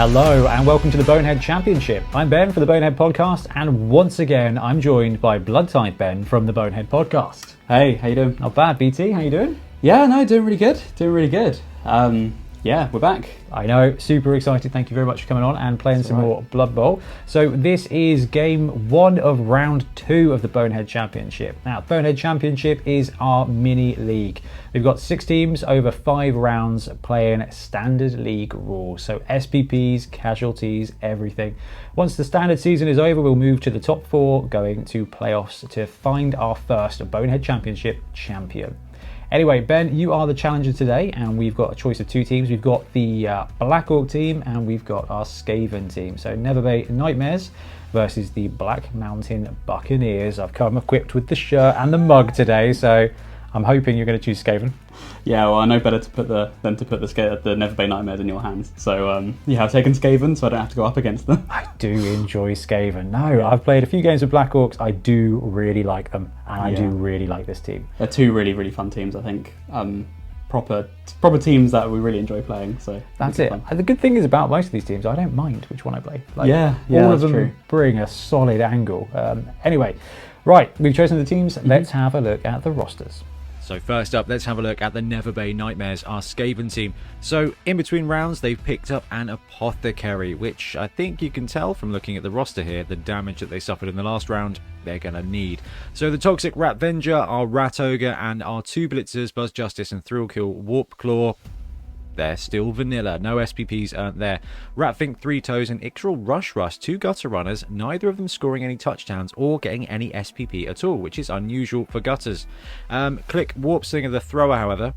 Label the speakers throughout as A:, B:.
A: Hello and welcome to the Bonehead Championship. I'm Ben for the Bonehead Podcast, and once again I'm joined by Blood-type Ben from the Bonehead Podcast.
B: Hey, how you doing?
A: Not bad, BT, how you doing?
B: Yeah, no, doing really good. Yeah, we're back.
A: I know, super excited. Thank you very much for coming on and playing some more Blood Bowl. So this is game 1 of round 2 of the Bonehead Championship. Now, Bonehead Championship is our mini league. We've got 6 teams over 5 rounds playing standard league rules. So SPPs, casualties, everything. Once the standard season is over, we'll move to the top 4, going to playoffs to find our first Bonehead Championship champion. Anyway, Ben, you are the challenger today, and we've got a choice of 2 teams. We've got the Black Orc team, and we've got our Skaven team. So Neverbay Nightmares versus the Black Mountain Buccaneers. I've come equipped with the shirt and the mug today, so I'm hoping you're going to choose Skaven.
B: Yeah, well, I know better than to put the Neverbay Nightmares in your hands. So, yeah, I've taken Skaven, so I don't have to go up against them.
A: I do enjoy Skaven. No, I've played a few games with Black Orcs. I do really like them, and I do really like this team.
B: They're 2 really, really fun teams, I think. Proper teams that we really enjoy playing. So
A: that's it. The good thing is about most of these teams, I don't mind which one I play.
B: All
A: of them
B: true.
A: Bring a solid angle. Anyway, right, we've chosen the teams. Let's have a look at the rosters.
C: So first up, let's have a look at the Neverbay Nightmares, our Skaven team. So in between rounds, they've picked up an Apothecary, which I think you can tell from looking at the roster here, the damage that they suffered in the last round, they're going to need. So the Toxic Rat Venger, our Rat Ogre, and our 2 Blitzers, Buzz Justice and Thrillkill Warp Claw, they're still vanilla. No SPPs earned there. Ratfink 3 Toes and Ixral Rush Rush, 2 gutter runners, neither of them scoring any touchdowns or getting any SPP at all, which is unusual for gutters. Click Warp Slinger the Thrower, however,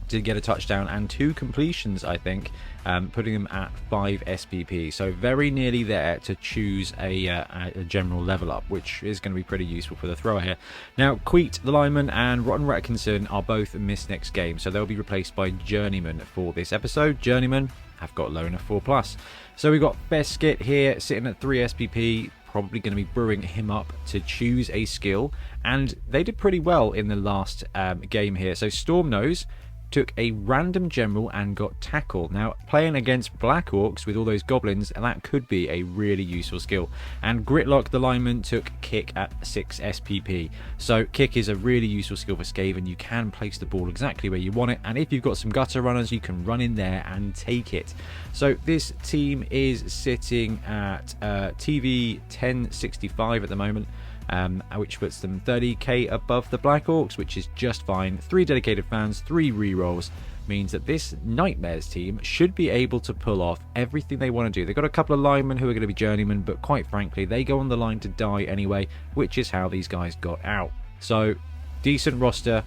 C: did get a touchdown and 2 completions, I think, putting them at 5 SPP. So very nearly there to choose a general level up, which is going to be pretty useful for the thrower here. Now, Queet the Lineman and Rotten Retkinson are both missed next game, so they'll be replaced by Journeyman for this episode. Journeyman have got Loner 4+. So we've got Beskit here sitting at 3 SPP, probably going to be brewing him up to choose a skill, and they did pretty well in the last game here. So Stormnose took a random general and got tackle. Now, playing against Black Orcs with all those goblins, that could be a really useful skill. And Gritlock the lineman took kick at 6 SPP. So kick is a really useful skill for Skaven. You can place the ball exactly where you want it, and if you've got some gutter runners, you can run in there and take it. So this team is sitting at TV 1065 at the moment, which puts them 30k above the Black Orcs, which is just fine. 3 dedicated fans, 3 rerolls, means that this Nightmares team should be able to pull off everything they want to do. They've got a couple of linemen who are going to be journeymen, but quite frankly, they go on the line to die anyway, which is how these guys got out. So, decent roster,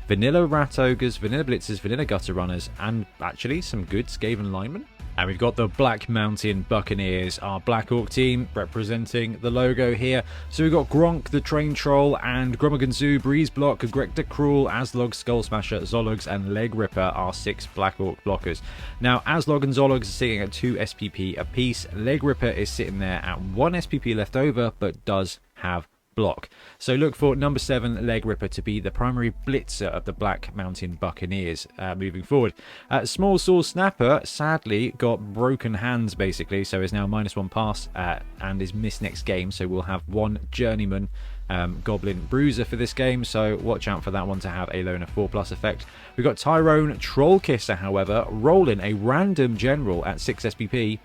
C: vanilla Rat Ogres, vanilla Blitzers, vanilla Gutter Runners, and actually some good Skaven linemen. And we've got the Black Mountain Buccaneers, our Black Orc team, representing the logo here. So we've got Gronk, the Train Troll, and Gromaganzoo, Breeze Block, Greg the Cruel, Aslog, Skull Smasher, Zologs, and Leg Ripper are 6 Black Orc blockers. Now, Aslog and Zologs are sitting at 2 SPP apiece. Leg Ripper is sitting there at 1 SPP left over, but does have block. So look for number 7 Leg Ripper to be the primary blitzer of the Black Mountain Buccaneers moving forward. Small Saw Snapper sadly got broken hands basically, so is now -1 pass and is missed next game, so we'll have 1 journeyman Goblin Bruiser for this game, so watch out for that one to have a Loner 4+ effect. We've got Tyrone Trollkisser, however, rolling a random general at 6 SPP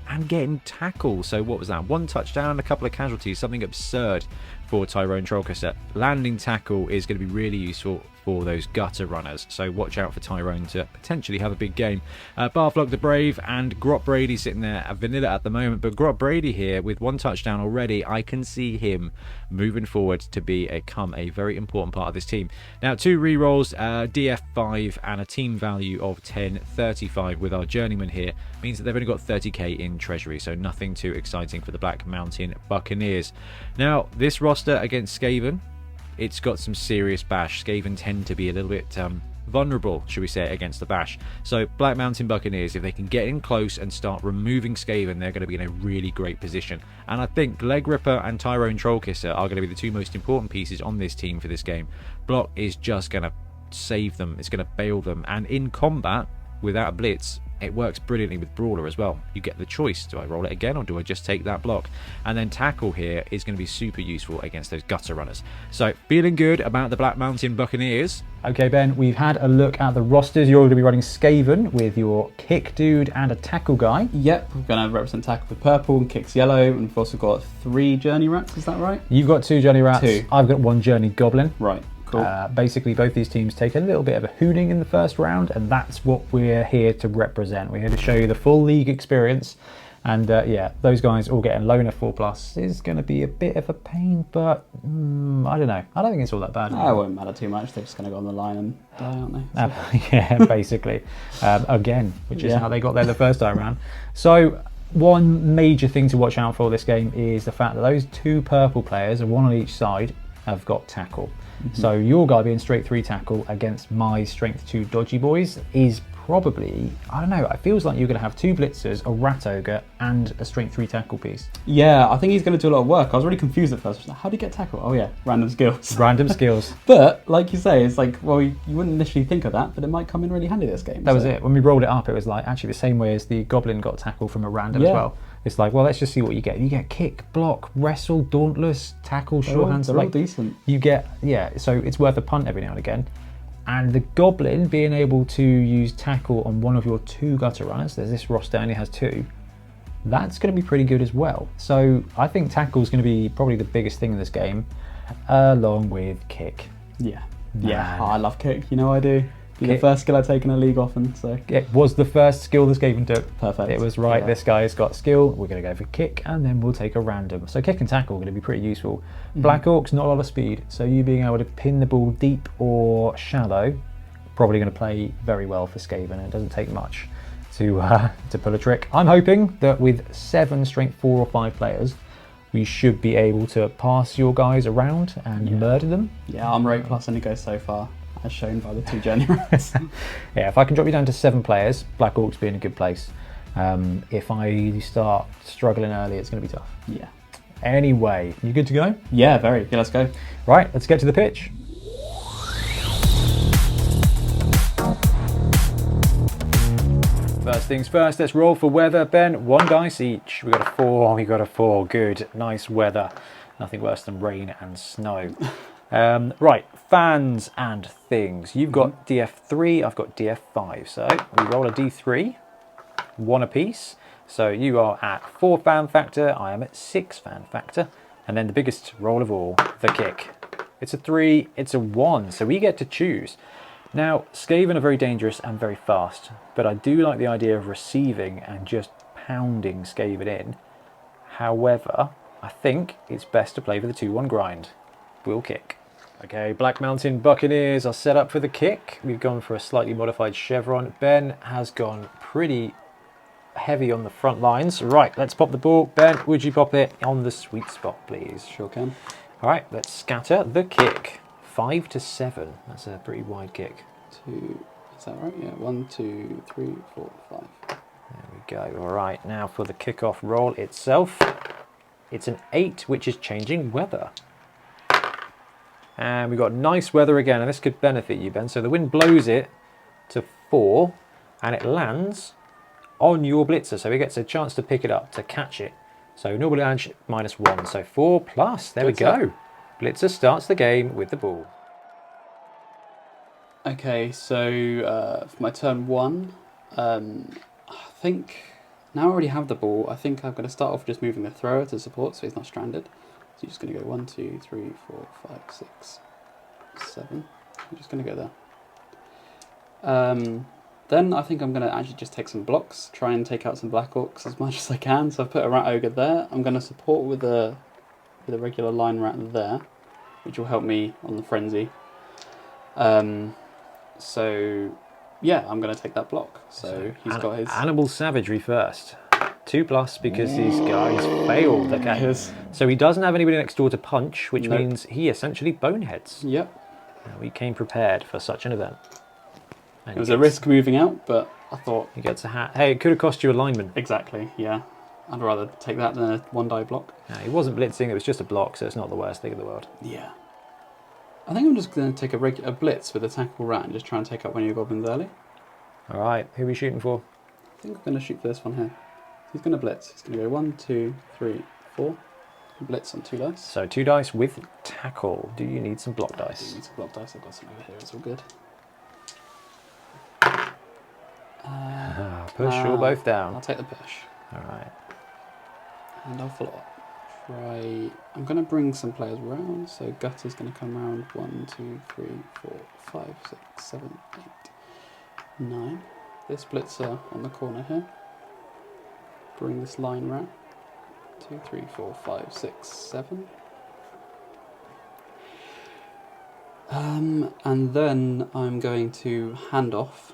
C: and getting tackle. So what was that? 1 touchdown, a couple of casualties, something absurd for Tyrone Trollkisser. Landing tackle is going to be really useful for those gutter runners, so watch out for Tyrone to potentially have a big game. Barflock the Brave and Grot Brady sitting there at vanilla at the moment, but Grot Brady here with 1 touchdown already, I can see him moving forward to become a very important part of this team. Now 2 rerolls, DF5 and a team value of 1035 with our journeyman here, means that they've only got 30k in treasury, so nothing too exciting for the Black Mountain Buccaneers. Now this roster against Skaven, it's got some serious bash. Skaven tend to be a little bit vulnerable, should we say, against the bash. So Black Mountain Buccaneers, if they can get in close and start removing Skaven, they're going to be in a really great position. And I think Leg Ripper and Tyrone Trollkisser are going to be the 2 most important pieces on this team for this game. Block is just going to save them, it's going to bail them, and in combat without a blitz, it works brilliantly with Brawler as well. You get the choice, do I roll it again or do I just take that block? And then Tackle here is going to be super useful against those gutter runners. So feeling good about the Black Mountain Buccaneers.
A: Okay, Ben, we've had a look at the rosters. You're going to be running Skaven with your kick dude and a tackle guy.
B: Yep, we're going to represent Tackle with purple and Kick's yellow, and we've also got 3 Journey Rats, is that right?
A: You've got 2 Journey Rats.
B: 2.
A: I've got 1 Journey Goblin.
B: Right, cool.
A: Basically, both these teams take a little bit of a hooning in the first round, and that's what we're here to represent. We're here to show you the full league experience. And yeah, those guys all getting low enough 4+ is going to be a bit of a pain, but I don't know. I don't think it's all that bad.
B: It won't matter too much. They're just going to go on the line and die, aren't they? So.
A: Yeah, basically. Again, which is how they got there the first time around. So one major thing to watch out for this game is the fact that those 2 purple players, 1 on each side, have got tackle. So your guy being straight 3 tackle against my strength 2 dodgy boys is probably, I don't know, it feels like you're going to have 2 blitzers, a rat ogre, and a strength 3 tackle piece.
B: Yeah, I think he's going to do a lot of work. I was really confused at first. How do you get tackle? Oh yeah, random skills.
A: Random skills.
B: But like you say, it's like, well, you wouldn't initially think of that, but it might come in really handy this game.
A: That was it. When we rolled it up, it was like actually the same way as the goblin got tackle from a random as well. It's like, well, let's just see what you get. You get kick, block, wrestle, dauntless, tackle, short hands.
B: They're all decent.
A: You get, yeah, so it's worth a punt every now and again. And the goblin being able to use tackle on one of your 2 gutter runners, there's this roster only has 2, that's going to be pretty good as well. So I think tackle is going to be probably the biggest thing in this game, along with kick.
B: Yeah.
A: Man.
B: Yeah, I love kick, you know I do. The first skill I take in a league often, so.
A: It was the first skill the Skaven took.
B: Perfect.
A: It was right, this guy's got skill, we're going to go for kick, and then we'll take a random. So kick and tackle are going to be pretty useful. Black Orcs, not a lot of speed, so you being able to pin the ball deep or shallow, probably going to play very well for Skaven. It doesn't take much to pull a trick. I'm hoping that with 7 strength 4 or 5 players, we should be able to pass your guys around and murder them.
B: Yeah, armor 8+ only goes so far, as shown by the 2 Journey Rats.
A: Yeah, if I can drop you down to 7 players, Black Orcs be in a good place. If I start struggling early, it's going to be tough.
B: Yeah.
A: Anyway, you good to go?
B: Yeah, very. Yeah, let's go.
A: Right, let's get to the pitch. First things first, let's roll for weather. Ben, 1 dice each. We got a 4, we got a 4. Good, nice weather. Nothing worse than rain and snow. Right, fans and things. You've got DF3, I've got DF5. So we roll a D3, 1 apiece. So you are at 4 fan factor, I am at 6 fan factor. And then the biggest roll of all, the kick. It's a 3, it's a 1, so we get to choose. Now, Skaven are very dangerous and very fast, but I do like the idea of receiving and just pounding Skaven in. However, I think it's best to play for the 2-1 grind. We'll kick. Okay, Black Mountain Buccaneers are set up for the kick. We've gone for a slightly modified chevron. Ben has gone pretty heavy on the front lines. Right, let's pop the ball. Ben, would you pop it on the sweet spot, please?
B: Sure can.
A: All right, let's scatter the kick. 5 to 7. That's a pretty wide kick.
B: 2, is that right? Yeah, 1, 2, 3, 4, 5.
A: There we go. All right, now for the kickoff roll itself. It's an 8, which is changing weather. And we've got nice weather again, and this could benefit you, Ben. So the wind blows it to 4, and it lands on your blitzer. So he gets a chance to pick it up, to catch it. So normal damage -1, so 4+. There we go. Blitzer starts the game with the ball.
B: Okay, so for my turn 1, I think, now I already have the ball, I think I'm going to start off just moving the thrower to support so he's not stranded. So you're just going to go 1, 2, 3, 4, 5, 6, 7. I'm just going to go there. Then I think I'm going to actually just take some blocks, try and take out some Black Orcs as much as I can. So I've put a Rat Ogre there. I'm going to support with a regular line rat there, which will help me on the frenzy. So yeah, I'm going to take that block. So he's got his
A: animal savagery first. 2+ because these guys failed. Okay, so he doesn't have anybody next door to punch, which means he essentially boneheads.
B: Yep.
A: Now, we came prepared for such an event. And
B: it was a risk moving out, but I thought
A: he gets a hat. Hey, it could have cost you a lineman.
B: Exactly. Yeah. I'd rather take that than a 1-die block.
A: No, he wasn't blitzing, it was just a block, so it's not the worst thing in the world.
B: Yeah. I think I'm just going to take a blitz with a tackle rat and just try and take out one of your goblins early.
A: All right, who are we shooting for?
B: I think I'm going to shoot for this one here. He's going to blitz. He's going to go 1, 2, 3, 4. Blitz on 2 dice.
A: So 2 dice with tackle. Do you need some block
B: I
A: dice?
B: do need some block dice. I've got some over here. It's all good.
A: Push or both down.
B: I'll take the push.
A: All right.
B: And I'll follow up. Try. I'm going to bring some players round. So Gutter's going to come round. 1, 2, 3, 4, 5, 6, 7, 8, 9. This blitzer on the corner here. Bring this line round. 2, 3, 4, 5, 6, 7. And then I'm going to hand off.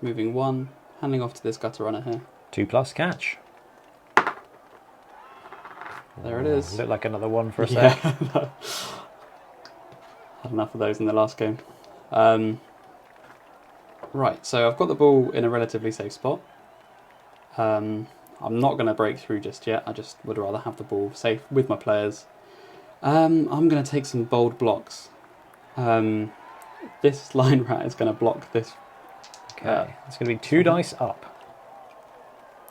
B: Moving 1, handing off to this gutter runner here.
A: 2+ catch.
B: There it is.
A: Looked like another one for a sec.
B: Had enough of those in the last game. Right, so I've got the ball in a relatively safe spot. I'm not going to break through just yet. I just would rather have the ball safe with my players. I'm going to take some bold blocks. This line rat is going to block this.
A: Okay, it's going to be 2 dice up.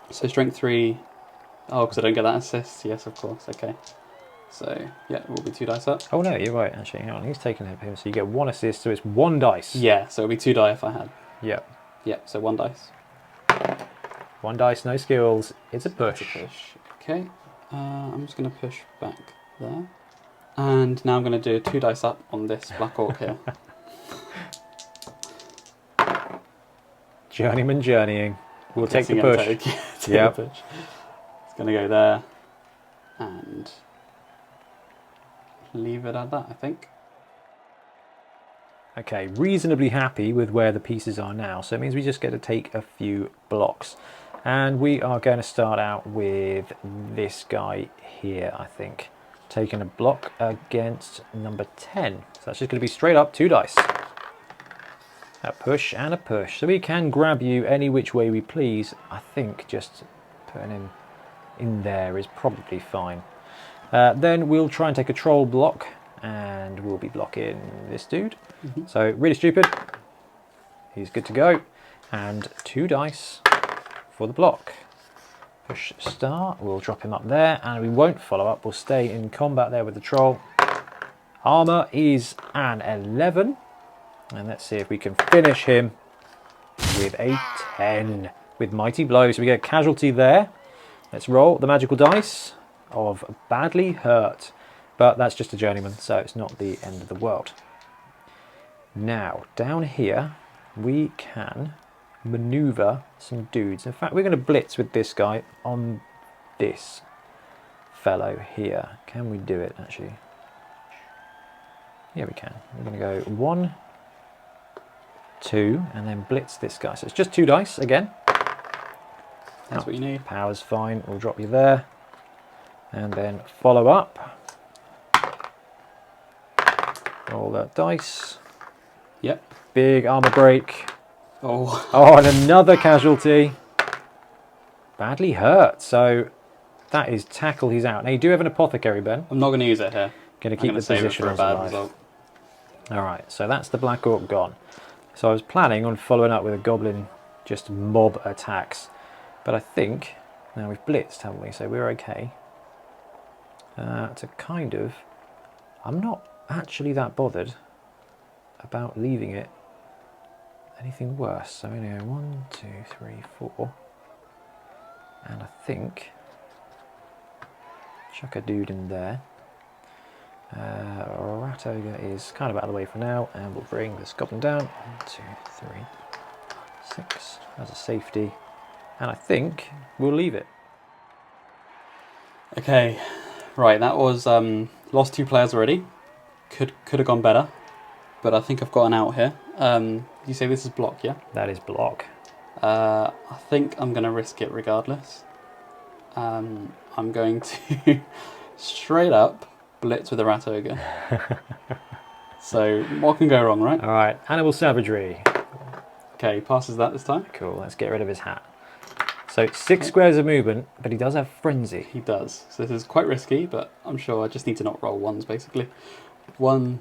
B: So strength 3. Oh, because I don't get that assist. Yes, of course. Okay. So, yeah, it will be 2 dice up.
A: Oh no, you're right, actually. Hang on, he's taking him, so you get 1 assist, so it's 1 dice.
B: Yeah, so it'll be 2 die if I had.
A: Yep.
B: Yeah, so 1 dice.
A: 1 dice, no skills. It's a push.
B: It's a push. Okay. I'm just going to push back there. And now I'm going to do 2 dice up on this black orc here.
A: Journeyman journeying. We'll take the
B: Guessing
A: push.
B: Take
A: Yep.
B: the push. It's going to go there. And leave it at that, I think.
A: Okay, reasonably happy with where the pieces are now, so it means we just get to take a few blocks. And we are going to start out with this guy here, I think. Taking a block against number 10. So that's just going to be straight up 2 dice. A push and a push. So we can grab you any which way we please. I think just putting him in there is probably fine. Then we'll try and take a troll block, and we'll be blocking this dude. So really stupid. He's good to go. And 2 dice for the block. Push start, we'll drop him up there, and we won't follow up. We'll stay in combat there with the troll. Armor is an 11. And let's see if we can finish him with a 10 with Mighty Blow. So we get a casualty there. Let's roll the magical dice of badly hurt. But that's just a journeyman, so it's not the end of the world. Now, down here, we can maneuver some dudes. In fact, we're going to blitz with this guy on this fellow here. Can we do it, actually? Yeah, we can. We're going to go 1, 2, and then blitz this guy. So it's just 2 dice again.
B: That's what you need.
A: Power's fine. We'll drop you there. And then follow up. Roll that dice.
B: Yep.
A: Big armor break.
B: Oh.
A: Oh, and another casualty. Badly hurt. So that is tackle. He's out. Now you do have an apothecary, Ben.
B: I'm not going to use it here.
A: Going to keep the position
B: for a bad
A: alive.
B: result.
A: All right. So that's the black orc gone. So I was planning on following up with a goblin, just mob attacks. But I think now we've blitzed, haven't we? So we're okay. To kind of, I'm not actually that bothered about leaving it anything worse. So I'm going to go 1, 2, 3, 4. And I think chuck a dude in there. Rat Ogre is kind of out of the way for now, and we'll bring this goblin down. 1, 2, 3, 6 as a safety, and I think we'll leave it.
B: Okay, right. That was lost 2 players already. Could have gone better, but I think I've got an out here. You say this is block, yeah?
A: That is block.
B: I think I'm going to risk it regardless. I'm going to straight up blitz with a rat ogre. So what can go wrong, right?
A: All right, animal savagery.
B: Okay, he passes that this time.
A: Cool. Let's get rid of his hat. So 6 squares of movement, but he does have frenzy.
B: He does. So this is quite risky, but I'm sure I just need to not roll ones basically. 1,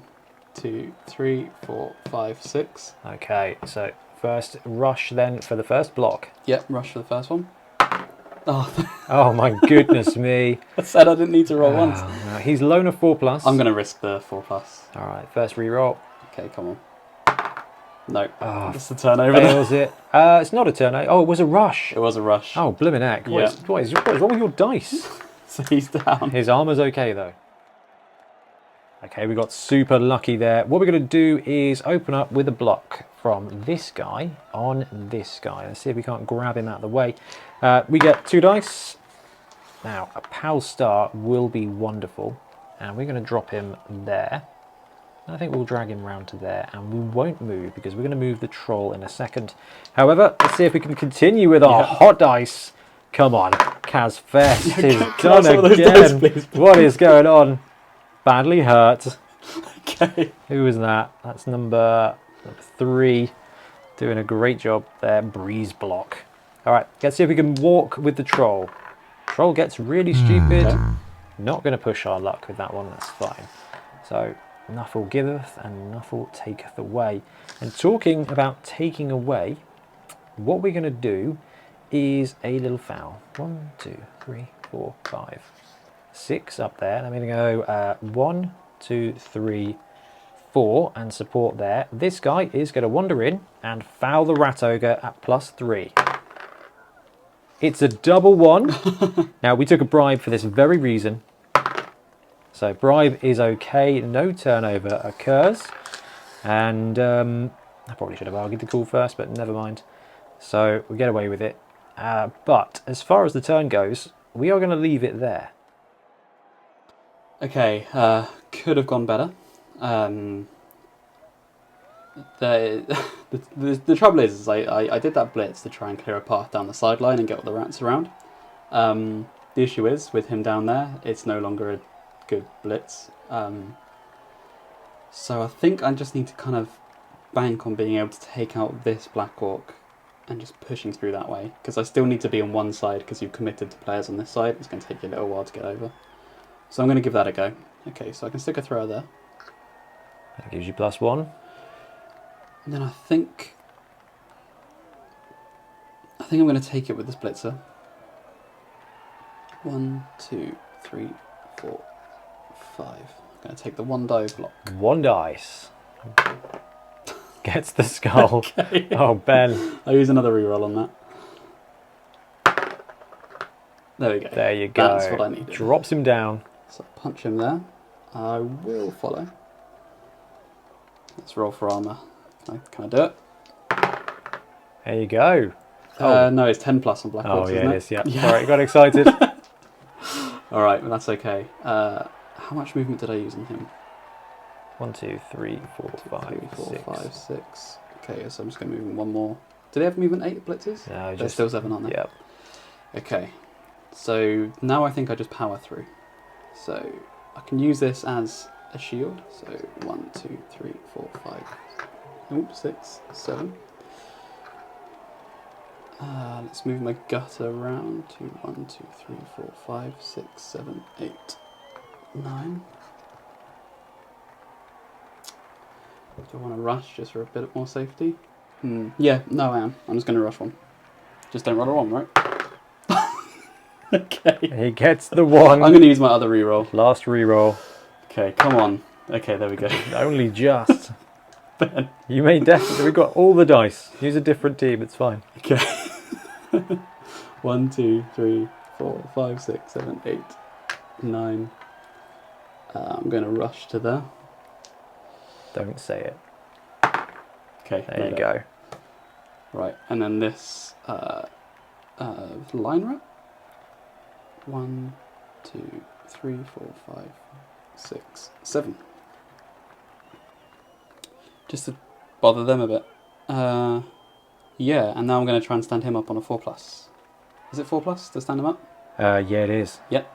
B: 2, 3, 4, 5, 6.
A: Okay, so first rush then for the first block.
B: Yep, rush for the first one. Oh,
A: Oh my goodness me.
B: I said I didn't need to roll once.
A: No, he's loner 4+.
B: I'm going to risk the 4+.
A: All right, first reroll.
B: Okay, come on. No,
A: Oh,
B: it's the turnover there.
A: fails it. It's not a turnover. Oh, it was a rush.
B: It was a rush.
A: Oh, blimmin' heck.
B: Yeah.
A: What is wrong with your dice?
B: So he's down.
A: His armor's okay, though. Okay, we got super lucky there. What we're going to do is open up with a block from this guy on this guy. Let's see if we can't grab him out of the way. We get 2 dice. Now, a PAL star will be wonderful. And we're going to drop him there. I think we'll drag him round to there. And we won't move because we're going to move the troll in a second. However, let's see if we can continue with our hot dice. Come on, Kaz Fest is done again.
B: Dice, please?
A: What is going on? Badly hurt.
B: Okay.
A: Who is that? That's number 3. Doing a great job there. Breeze block. All right, let's see if we can walk with the troll. Troll gets really stupid.
B: Okay.
A: Not going to push our luck with that one. That's fine. So, Nuffle giveth and Nuffle taketh away. And talking about taking away, what we're going to do is a little foul. 1, 2, 3, 4, 5, 6 up there. And I'm going to go 1, 2, 3, 4 and support there. This guy is going to wander in and foul the Rat Ogre at +3. It's a double 1. Now, we took a bribe for this very reason. So bribe is okay. No turnover occurs. And I probably should have argued the call first, but never mind. So we get away with it. But as far as the turn goes, we are going to leave it there.
B: Okay, could have gone better. The trouble is I did that blitz to try and clear a path down the sideline and get all the rats around. The issue is, with him down there, it's no longer a good blitz. So I think I just need to kind of bank on being able to take out this Black Orc and just pushing through that way. Because I still need to be on one side because you've committed to players on this side. It's going to take you a little while to get over. So I'm going to give that a go. Okay, so I can stick a thrower there.
A: That gives you +1.
B: And then I think I'm going to take it with this blitzer. 1, 2, 3, 4, 5. I'm going to take the 1 die block.
A: 1 dice. Gets the skull.
B: Okay.
A: Oh, Ben.
B: I'll use another reroll on that. There we go.
A: There you go.
B: That's what I needed.
A: Drops him down.
B: So punch him there. I will follow. Let's roll for armour. Can I do it?
A: There you go. Oh,
B: No, it's 10 plus on Black Orcs,
A: yeah,
B: isn't
A: it is. Yeah.
B: Yeah.
A: Sorry, got excited.
B: All right, well, that's okay. How much movement did I use on him?
A: 1, 2, 3, 4, 5,
B: 3, 4,
A: 6.
B: 5, 6. Okay, so I'm just going to move him 1 more. Do they have movement 8 blitzes?
A: No,
B: They're
A: just
B: still 7, aren't they?
A: Yep.
B: Okay, so now I think I just power through. So I can use this as a shield. So 1, 2, 3, 4, 5, 6, 7. Let's move my gutter around to 1, 2, 3, 4, 5, 6, 7, 8, 9. Do I want to rush just for a bit more safety? Yeah, no, I am. I'm just going to rush 1. Just don't roll a 1, right? Okay.
A: He gets the 1.
B: I'm going to use my other reroll.
A: Last reroll.
B: Okay, come on. Okay, there we go.
A: Only just.
B: Ben.
A: You may definitely. We've got all the dice. Use a different team. It's fine.
B: Okay. 1, 2, 3, 4, 5, 6, 7, 8, 9. I'm going to rush to there.
A: Don't say it.
B: Okay.
A: There you go.
B: Right, and then this line rat. 1, 2, 3, 4, 5, 6, 7. Just to bother them a bit. Yeah, and now I'm going to try and stand him up on a 4+. Is it 4+ to stand him up?
A: Yeah, it is.
B: Yep.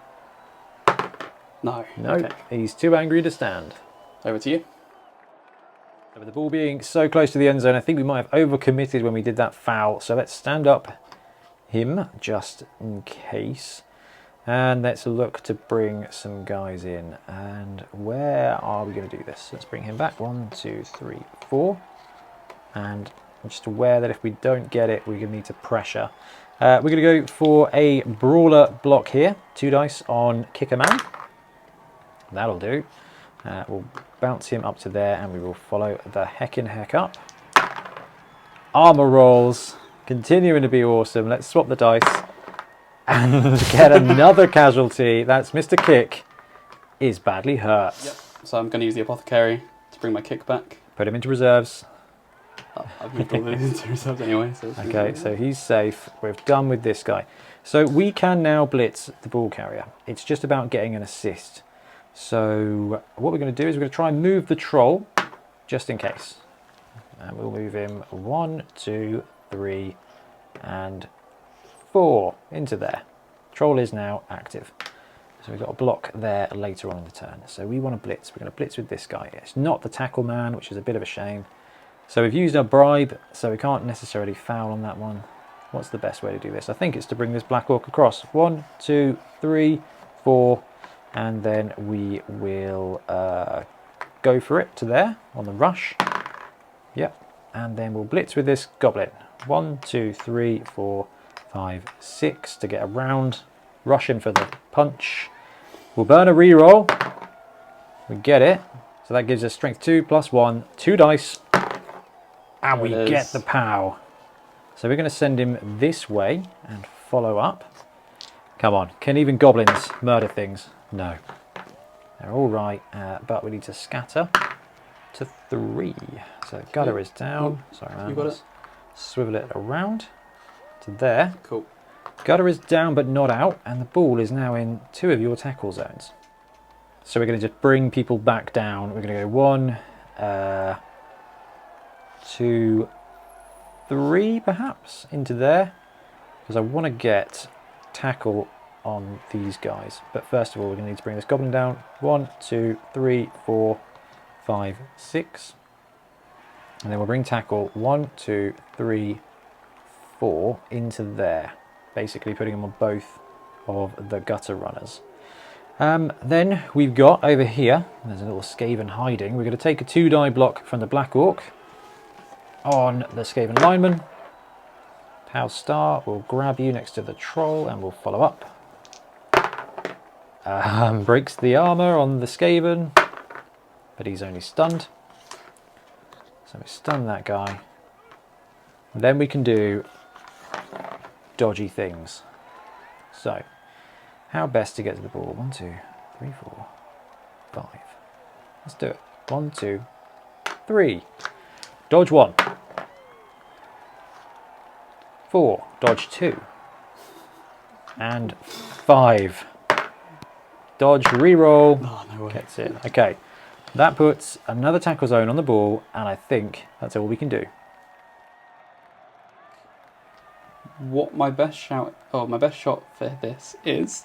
B: No.
A: No,
B: Okay.
A: he's too angry to stand.
B: Over to you.
A: With the ball being so close to the end zone, I think we might have overcommitted when we did that foul. So let's stand up him just in case. And let's look to bring some guys in. And where are we going to do this? Let's bring him back. 1, 2, 3, 4. And I'm just aware that if we don't get it, we're going to need to pressure. We're going to go for a brawler block here. 2 dice on Kicker Man. That'll do. We'll bounce him up to there, and we will follow the heckin' heck up. Armor rolls, continuing to be awesome. Let's swap the dice and get another casualty. That's Mr. Kick is badly hurt.
B: Yep. So I'm going to use the apothecary to bring my kick back.
A: Put him into reserves.
B: Oh, I've moved all these into reserves anyway. So
A: Okay, so he's safe. We're done with this guy. So we can now blitz the ball carrier. It's just about getting an assist. So what we're going to do is we're going to try and move the troll, just in case. And we'll move him 1, 2, 3, and 4 into there. Troll is now active. So we've got a block there later on in the turn. So we want to blitz. We're going to blitz with this guy. It's not the tackle man, which is a bit of a shame. So we've used our bribe, so we can't necessarily foul on that one. What's the best way to do this? I think it's to bring this Black Orc across. 1, 2, 3, 4, and then we will go for it to there on the rush. Yep, and then we'll blitz with this Goblin. 1, 2, 3, 4, 5, 6 to get around. Rush in for the punch. We'll burn a reroll. We get it. So that gives us strength 2 plus 1, 2 dice. And we get the POW. So we're going to send him this way and follow up. Come on, can even goblins murder things? No. They're all right, but we need to scatter to 3. So gutter is down. Sorry, man.
B: You got it.
A: Swivel it around to there.
B: Cool.
A: Gutter is down but not out, and the ball is now in 2 of your tackle zones. So we're going to just bring people back down. We're going to go 1, 2, 3 perhaps into there, because I want to get tackle on these guys. But first of all, we're going to need to bring this goblin down. 1, 2, 3, 4, 5, 6. And then we'll bring tackle 1, 2, 3, 4 into there. Basically putting them on both of the gutter runners. Then we've got over here, there's a little Skaven hiding. We're going to take a 2-die block from the Black Orc on the Skaven lineman. POW star will grab you next to the troll and we'll follow up. Breaks the armor on the Skaven, but he's only stunned. So we stun that guy. And then we can do dodgy things. So, how best to get to the ball? 1, 2, 3, 4, 5. Let's do it. 1, 2, 3. Dodge 1. 4. Dodge 2. And 5. Dodge, reroll.
B: Oh, no way.
A: Gets it. Okay. That puts another tackle zone on the ball, and I think that's all we can do.
B: What my best shot for this is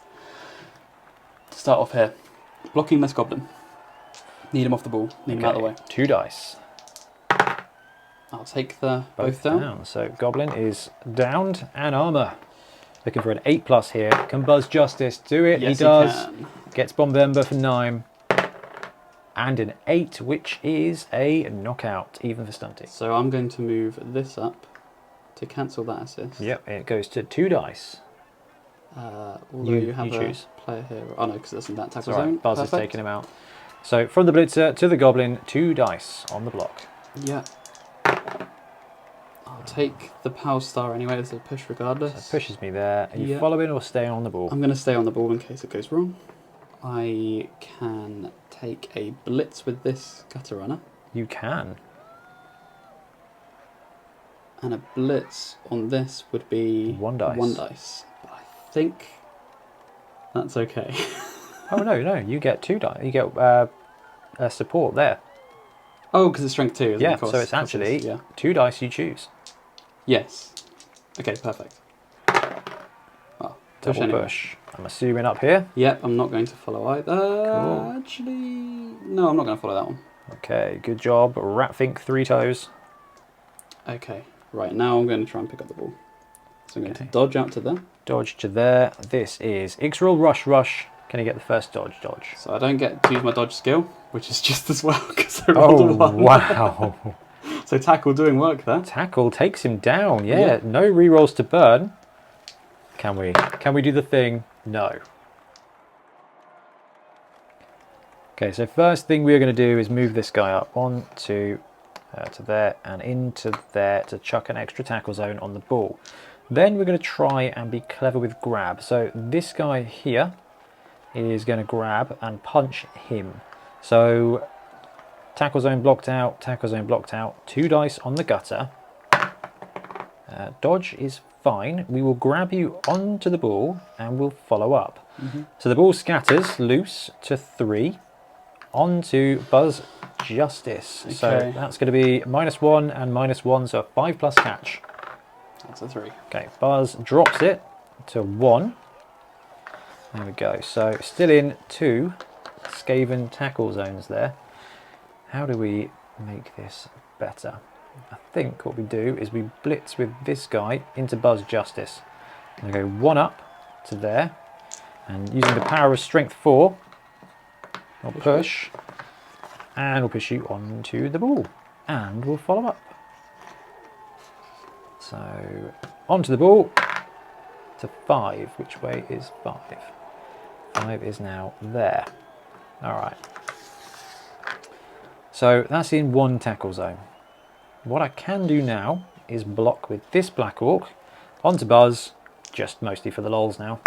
B: to start off here, blocking this goblin. Need him off the ball. Need him out of the way.
A: 2 dice.
B: I'll take the both down.
A: So goblin is downed and armor. Looking for an 8+ here. Can Buzz Justice do it?
B: Yes,
A: he does.
B: He can.
A: Gets Bombember for 9. And an 8, which is a knockout, even for stunting.
B: So I'm going to move this up to cancel that assist.
A: Yep, it goes to 2 dice.
B: Although you have a
A: choose.
B: player here. Oh no, because it's in that tackle
A: Sorry,
B: zone.
A: Buzz
B: Perfect.
A: is taking him out. So from the blitzer to the goblin, 2 dice on the block.
B: Yeah. I'll take the POW star anyway as a push regardless.
A: So it pushes me there. Are you
B: Yeah.
A: following or staying on the ball?
B: I'm going to stay on the ball in case it goes wrong. I can take a blitz with this gutter runner.
A: You can.
B: And a blitz on this would be
A: 1 dice.
B: 1 dice. But I think that's okay.
A: Oh no, you get 2 dice. You get support there.
B: Oh, because it's strength 2, isn't it?
A: Yeah,
B: Of course,
A: so it's
B: of course
A: actually
B: yeah.
A: 2 dice you choose.
B: Yes. Okay, perfect. Well, push
A: Double
B: anyway.
A: push. I'm assuming up here.
B: Yep, I'm not going to follow either.
A: Cool.
B: Actually, no, I'm not going to follow that one.
A: Okay, good job. Ratfink 3 toes.
B: Okay, right, now I'm going to try and pick up the ball. So I'm going
A: Okay.
B: to dodge out to there.
A: Dodge to there. This is Ixril Rush Rush. Can you get the first dodge?
B: So I don't get to use my dodge skill, which is just as well because I rolled a 1.
A: wow.
B: So tackle doing work there.
A: Tackle takes him down. Yeah, no rerolls to burn. Can we? Can we do the thing? No. Okay, so first thing we're going to do is move this guy up. 1, 2, to there and into there to chuck an extra tackle zone on the ball. Then we're going to try and be clever with grab. So this guy here is going to grab and punch him. So tackle zone blocked out, tackle zone blocked out. 2 dice on the gutter. Dodge is fine. We will grab you onto the ball and we'll follow up. So the ball scatters loose to 3 onto Buzz Justice.
B: Okay.
A: So that's going to be -1 and -1, so a 5+ catch.
B: That's a 3.
A: Okay, Buzz drops it to 1. There we go. So still in 2 Skaven tackle zones there. How do we make this better? I think what we do is we blitz with this guy into Buzz Justice. And go 1 up to there. And using the power of Strength 4, we'll push. And we'll push you onto the ball. And we'll follow up. So onto the ball to 5. Which way is 5? 5 is now there. All right. So that's in 1 tackle zone. What I can do now is block with this Black Orc onto Buzz, just mostly for the lols now.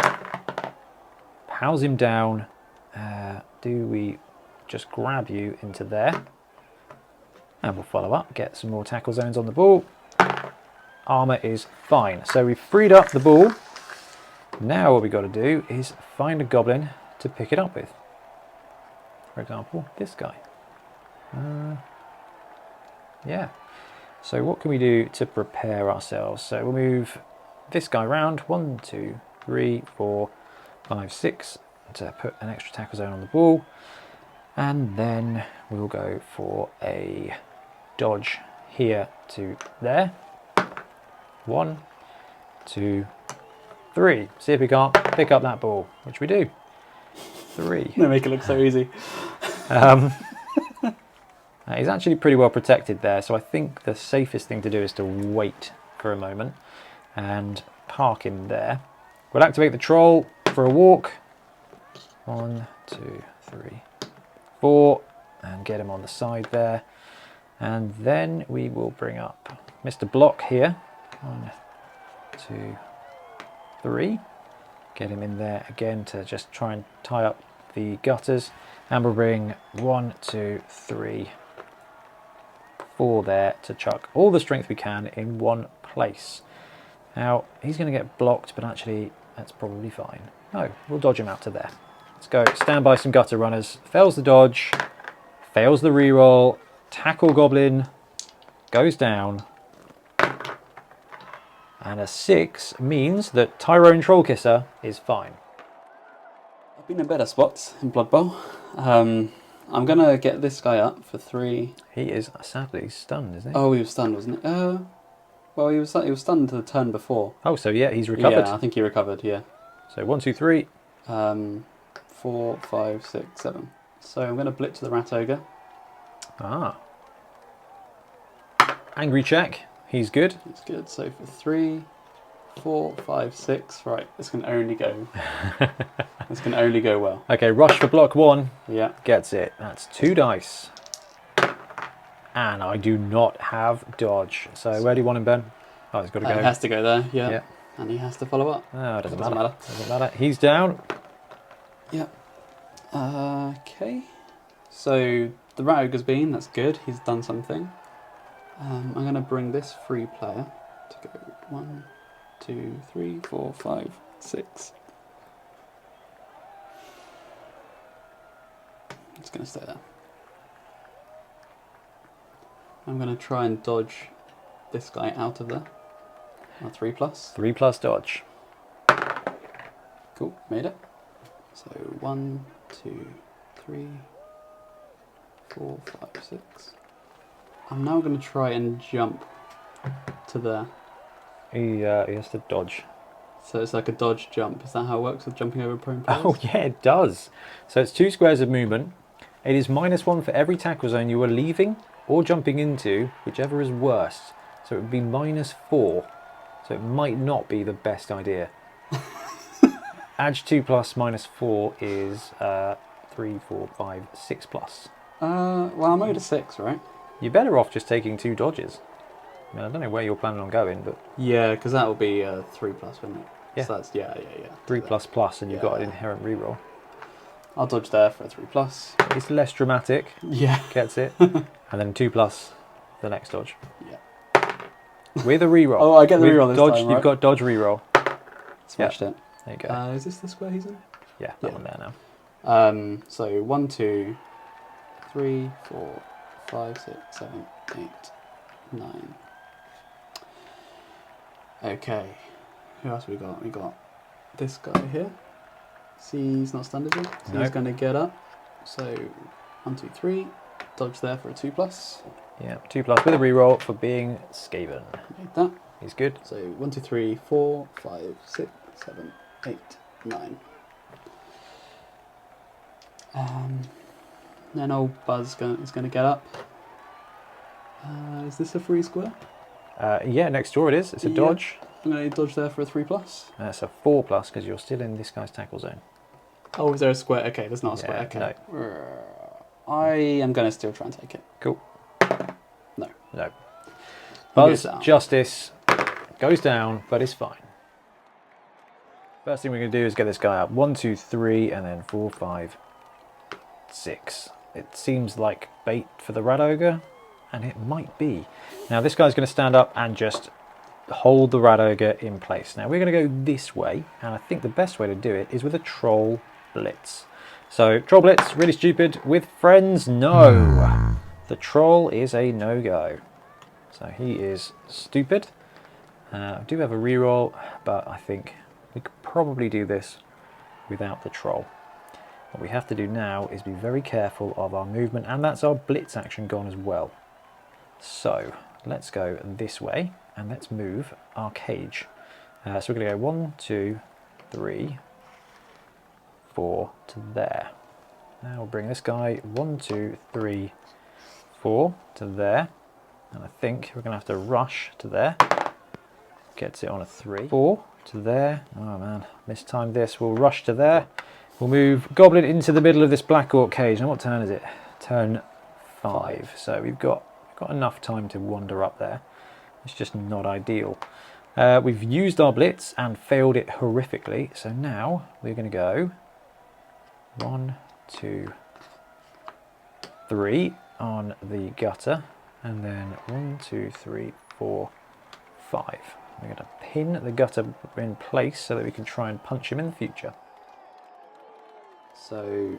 A: House him down. Do we just grab you into there? And we'll follow up, get some more tackle zones on the ball. Armour is fine. So we've freed up the ball. Now what we've got to do is find a goblin to pick it up with. For example, this guy. Yeah. So what can we do to prepare ourselves? So we'll move this guy round. 1, 2, 3, 4, 5, 6 to put an extra tackle zone on the ball. And then we'll go for a dodge here to there. 1, 2, 3. See if we can't pick up that ball, which we do. 3.
B: They make it look so easy.
A: He's actually pretty well protected there, so I think the safest thing to do is to wait for a moment and park him there. We'll activate the troll for a walk. 1, 2, 3, 4, and get him on the side there. And then we will bring up Mr. Block here. 1, 2, 3. Get him in there again to just try and tie up the gutters. And we'll bring 1, 2, 3, 4 there to chuck all the strength we can in one place. Now, he's going to get blocked, but actually that's probably fine. No, we'll dodge him out to there. Let's go stand by some gutter runners. Fails the dodge, fails the reroll, tackle goblin, goes down. And a 6 means that Tyrone Trollkisser is fine.
B: I've been in better spots in Blood Bowl. I'm going to get this guy up for 3.
A: He is sadly stunned, isn't he?
B: Oh, he was stunned, wasn't he? Well, he was stunned to the turn before.
A: Oh, so yeah, he's recovered.
B: Yeah, I think he recovered, yeah.
A: So 1, 2, 3.
B: 4, 5, 6, 7. So I'm going to blitz the Rat Ogre.
A: Ah. Angry check. He's good.
B: It's good. So for 3, 4, 5, 6. Right, this can only go. This can only go well.
A: Okay, rush for block 1.
B: Yeah.
A: Gets it. That's 2 dice. And I do not have dodge. So where do you want him, Ben? Oh, he's got to go.
B: He has to go there, yeah.
A: Yeah.
B: And he has to follow up.
A: Oh, it doesn't
B: Doesn't
A: matter.
B: matter.
A: Doesn't matter. He's down.
B: Yeah. Okay. So the Rat Ogre's been, that's good. He's done something. I'm going to bring this free player to go 1, 2, 3, 4, 5, 6. It's going to stay there. I'm going to try and dodge this guy out of there. 3+.
A: 3+ dodge.
B: Cool, made it. So 1, 2, 3, 4, 5, 6. I'm now going to try and jump to there.
A: He has to dodge.
B: So it's like a dodge jump. Is that how it works with jumping over prone players?
A: Oh yeah, it does. So it's 2 squares of movement. It is -1 for every tackle zone you are leaving or jumping into, whichever is worse. So it would be -4. So it might not be the best idea. Edge 2 plus -4 is 3, 4, 5, 6 plus.
B: Well, I'm only to 6, right?
A: You're better off just taking 2 dodges. I mean, I don't know where you're planning on going, but
B: Yeah, because that will be 3 plus, wouldn't it?
A: Yeah.
B: So that's, yeah.
A: 3 plus plus, and you've got an
B: Yeah.
A: inherent reroll.
B: I'll dodge there for a 3 plus.
A: It's less dramatic,
B: Yeah.
A: gets it, and then 2 plus the next dodge.
B: Yeah.
A: With a reroll.
B: Oh, I get the
A: With
B: reroll this
A: dodge,
B: time, right?
A: You've got dodge reroll.
B: Smashed it.
A: There you go.
B: Is this the square he's in?
A: Yeah, that one there now.
B: So 1, 2, 3, 4, 5, 6, 7, 8, 9. Okay. Who else we got? We got this guy here. See, he's not standard yet. So he's
A: Nope.
B: going to get up. So 1, 2, 3. Dodge there for a 2 plus.
A: Yeah, 2 plus with a reroll for being Skaven.
B: Made that.
A: He's good.
B: So 1, 2, 3, 4, 5, 6, 7, 8, 9. Then old Buzz is going to get up. Is this a free square?
A: Yeah, next door it is. It's a
B: Yeah.
A: dodge.
B: I'm going to dodge there for a 3 plus.
A: That's a 4 plus because you're still in this guy's tackle zone.
B: Oh, is there a square? Okay, there's not a square.
A: Yeah,
B: Okay. I am going to still try and take it.
A: Cool.
B: No.
A: No.
B: He
A: Buzz
B: goes down.
A: Justice goes down, but is fine. First thing we're going to do is get this guy up. 1, 2, 3, and then 4, 5, 6. It seems like bait for the Rat Ogre, and it might be. Now this guy's going to stand up and just hold the Rat Ogre in place. Now we're going to go this way, and I think the best way to do it is with a Troll Blitz. So Troll Blitz, really stupid. With friends, no. The Troll is a no-go. So he is stupid. I do have a reroll, but I think we could probably do this without the Troll. What we have to do now is be very careful of our movement, and that's our Blitz action gone as well. So let's go this way, and let's move our cage. So we're going to go 1, 2, 3, 4 to there. Now we'll bring this guy 1, 2, 3, 4 to there. And I think we're going to have to rush to there. Gets it on a 3. 4 to there. Oh man, mistimed this. We'll rush to there. We'll move Goblin into the middle of this Black Orc cage. Now what turn is it? Turn 5. So we've got enough time to wander up there. It's just not ideal. We've used our Blitz and failed it horrifically. So now we're going to go 1, 2, 3 on the gutter. And then 1, 2, 3, 4, 5. We're going to pin the gutter in place so that we can try and punch him in the future.
B: So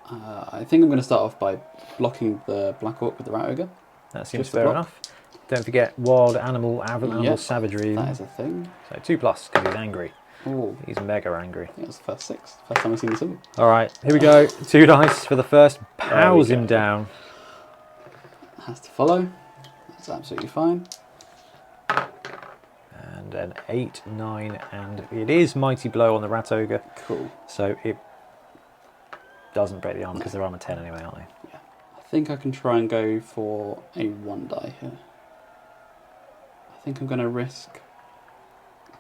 B: I think I'm going to start off by blocking the Black Orc with the Rat Ogre.
A: That seems
B: Just the
A: fair
B: block.
A: enough. Don't forget wild animal
B: Yep,
A: savagery.
B: That is a thing.
A: So 2 plus because he's angry.
B: Oh,
A: He's mega angry.
B: that was the first 6. First time I've seen the symbol.
A: All right, here we go. 2 dice for the first. Pows him
B: go.
A: down.
B: Has to follow. That's absolutely fine.
A: And an 8, 9, and it is Mighty Blow on the Rat Ogre.
B: Cool.
A: So it doesn't break the armor because they're armor 10 anyway, aren't they?
B: Yeah. I think I can try and go for a 1 die here. I think I'm going to risk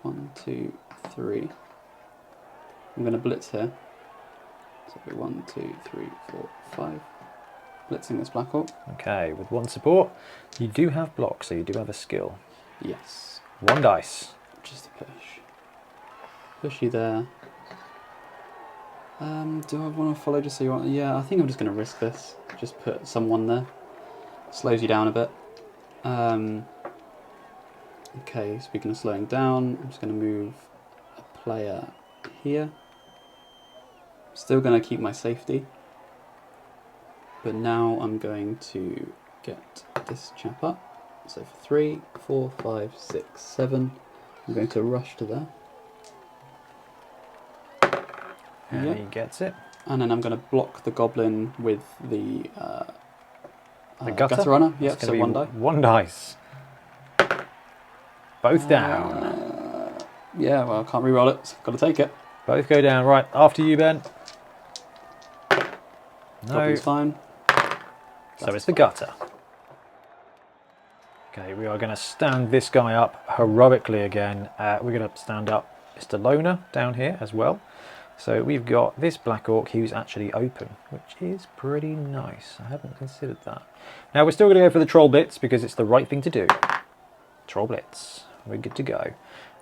B: 1, 2, 3. I'm going to blitz here. So 1, 2, 3, 4, 5. Blitzing this Black Orc.
A: Okay, with 1 support, you do have block, so you do have a skill.
B: Yes.
A: 1 dice.
B: Just a push. Push you there. Do I want to follow just so you want? Yeah, I think I'm just going to risk this. Just put someone there. Slows you down a bit. Okay, speaking of slowing down, I'm just going to move a player here. Still going to keep my safety. But now I'm going to get this chap up. So for 3, 4, 5, 6, 7, I'm going to rush to there.
A: And
B: Yep.
A: he gets it.
B: And then I'm going to block the goblin with the
A: gutter?
B: runner. Yep,
A: It's
B: so
A: gonna be
B: 1 die.
A: 1 dice. Both down.
B: Yeah, well, I can't re-roll it, so I've got to take it.
A: Both go down. Right, after you, Ben. No.
B: Goblin's fine.
A: So it's the gutter. Okay, we are going to stand this guy up heroically again. We're going to stand up Mr. Loner down here as well. So we've got this Black Orc who's actually open, which is pretty nice. I haven't considered that. Now we're still going to go for the Troll Blitz because it's the right thing to do. Troll Blitz. We're good to go.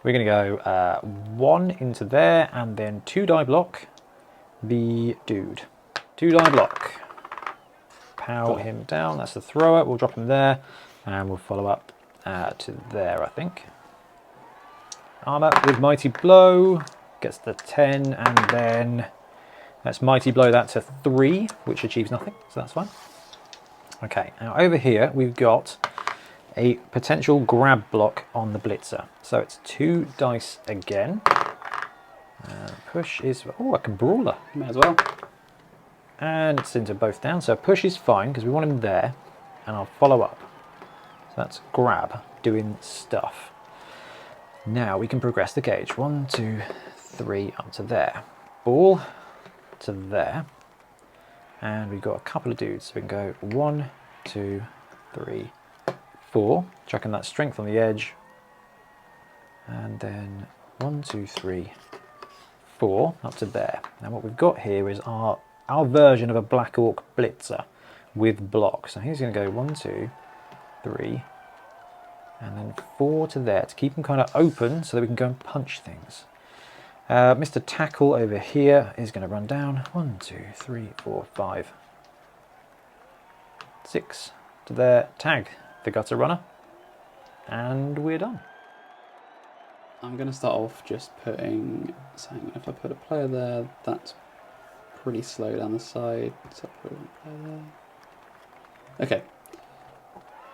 A: We're going to go 1 into there and then 2 die block the dude. 2 die block. Pow him down. That's the thrower. We'll drop him there and we'll follow up to there, I think. Armour with Mighty Blow. Gets the 10 and then let's Mighty Blow that to 3, which achieves nothing, so that's fine. Okay, now over here we've got a potential grab block on the Blitzer. So it's 2 dice again. Push is, oh, I can Brawler.
B: May as well.
A: And it's into both down, so push is fine because we want him there, and I'll follow up. So that's grab, doing stuff. Now we can progress the gauge. 1, 2, 3 up to there. Ball to there. And we've got a couple of dudes. So we can go 1, 2, 3, 4. Chucking that strength on the edge. And then 1, 2, 3, 4 up to there. Now what we've got here is our version of a Black Orc Blitzer with block. So he's going to go 1, 2, 3, and then 4 to there to keep him kind of open so that we can go and punch things. Mr. Tackle over here is going to run down 1, 2, 3, 4, 5, 6 to there. Tag the Gutter Runner, and we're done.
B: I'm going to start off just saying if I put a player there, that's pretty slow down the side. So I put a player there. Okay,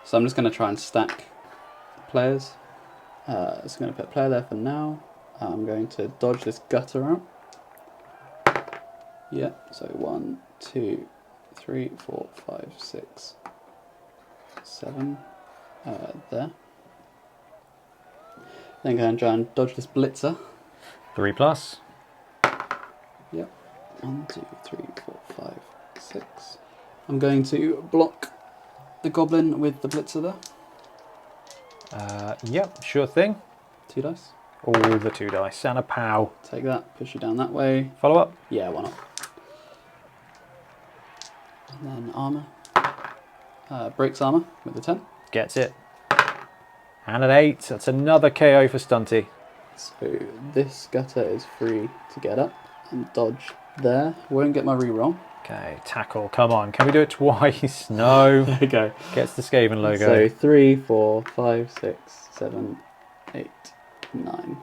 B: so I'm just going to try and stack players. So I'm going to put a player there for now. I'm going to dodge this gutter out. Yeah, so 1, 2, 3, 4, 5, 6, 7 there. Then go and try and dodge this blitzer.
A: 3+.
B: Yep. 1, 2, 3, 4, 5, 6. I'm going to block the goblin with the blitzer there.
A: Yep, sure thing.
B: 2 dice.
A: All the 2 dice and a pow.
B: Take that, push you down that way.
A: Follow up.
B: Yeah, why not? And then armour. Breaks armour with the 10.
A: Gets it. And an 8. That's another KO for Stunty.
B: So this gutter is free to get up and dodge there. Won't get my reroll.
A: Okay, tackle. Come on. Can we do it twice? No.
B: There we go.
A: Gets the Skaven logo.
B: So 3, 4, 5, 6, 7, 8, 9.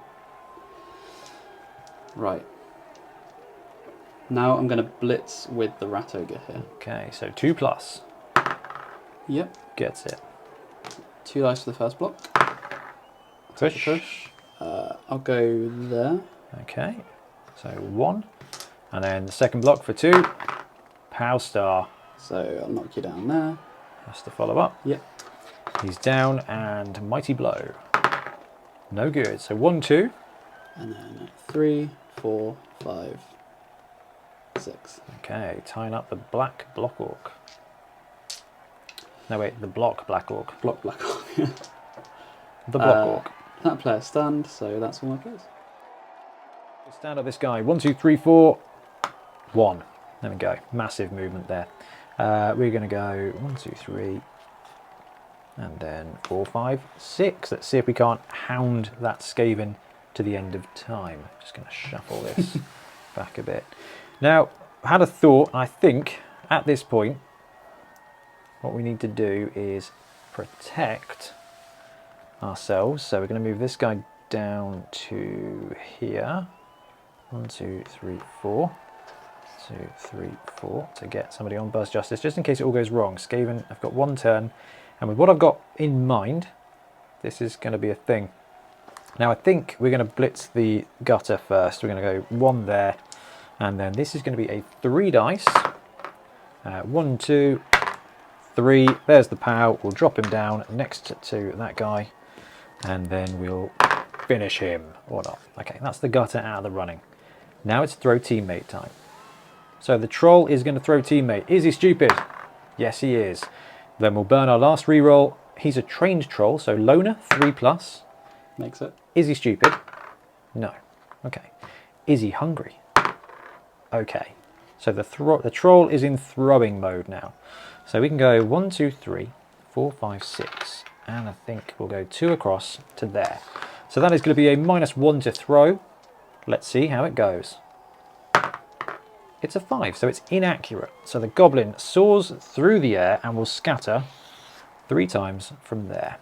B: Right. Now I'm going to blitz with the Rat Ogre here.
A: Okay, so 2+.
B: Yep.
A: Gets it.
B: 2 dice for the first block.
A: Push.
B: Push. I'll go there.
A: Okay, so 1. And then the second block for 2. Pow star.
B: So I'll knock you down there.
A: Has to follow up.
B: Yep.
A: He's down and Mighty Blow. No good. So 1, 2.
B: And then 3, 4, 5, 6.
A: Okay, tying up the Black Block Orc. No wait, the Block Black Orc.
B: Block Black Orc.
A: The Block Orc.
B: That player stunned, so that's all my players.
A: Stand up this guy. 1, 2, 3, 4. 1. There we go. Massive movement there. We're going to go 1, 2, 3. And then 4, 5, 6. Let's see if we can't hound that Skaven to the end of time. Just going to shuffle this back a bit. Now, I had a thought. I think at this point, what we need to do is protect ourselves. So we're going to move this guy down to here. 1, 2, 3, 4. 2, 3, 4 to get somebody on Buzz Justice, just in case it all goes wrong. Skaven, I've got 1 turn, and with what I've got in mind, this is going to be a thing. Now I think we're going to blitz the gutter first. We're going to go 1 there, and then this is going to be a 3 dice. 1, 2, 3. There's the pow. We'll drop him down next to that guy, and then we'll finish him or not. Okay, that's the gutter out of the running. Now it's throw teammate time. So the troll is going to throw teammate. Is he stupid? Yes, he is. Then we'll burn our last reroll. He's a trained troll, so loner, 3+.
B: Makes it.
A: Is he stupid? No. Okay. Is he hungry? Okay. So the troll is in throwing mode now. So we can go 1, 2, 3, 4, 5, 6. And I think we'll go 2 across to there. So that is going to be a -1 to throw. Let's see how it goes. It's a 5, so it's inaccurate. So the goblin soars through the air and will scatter 3 times from there.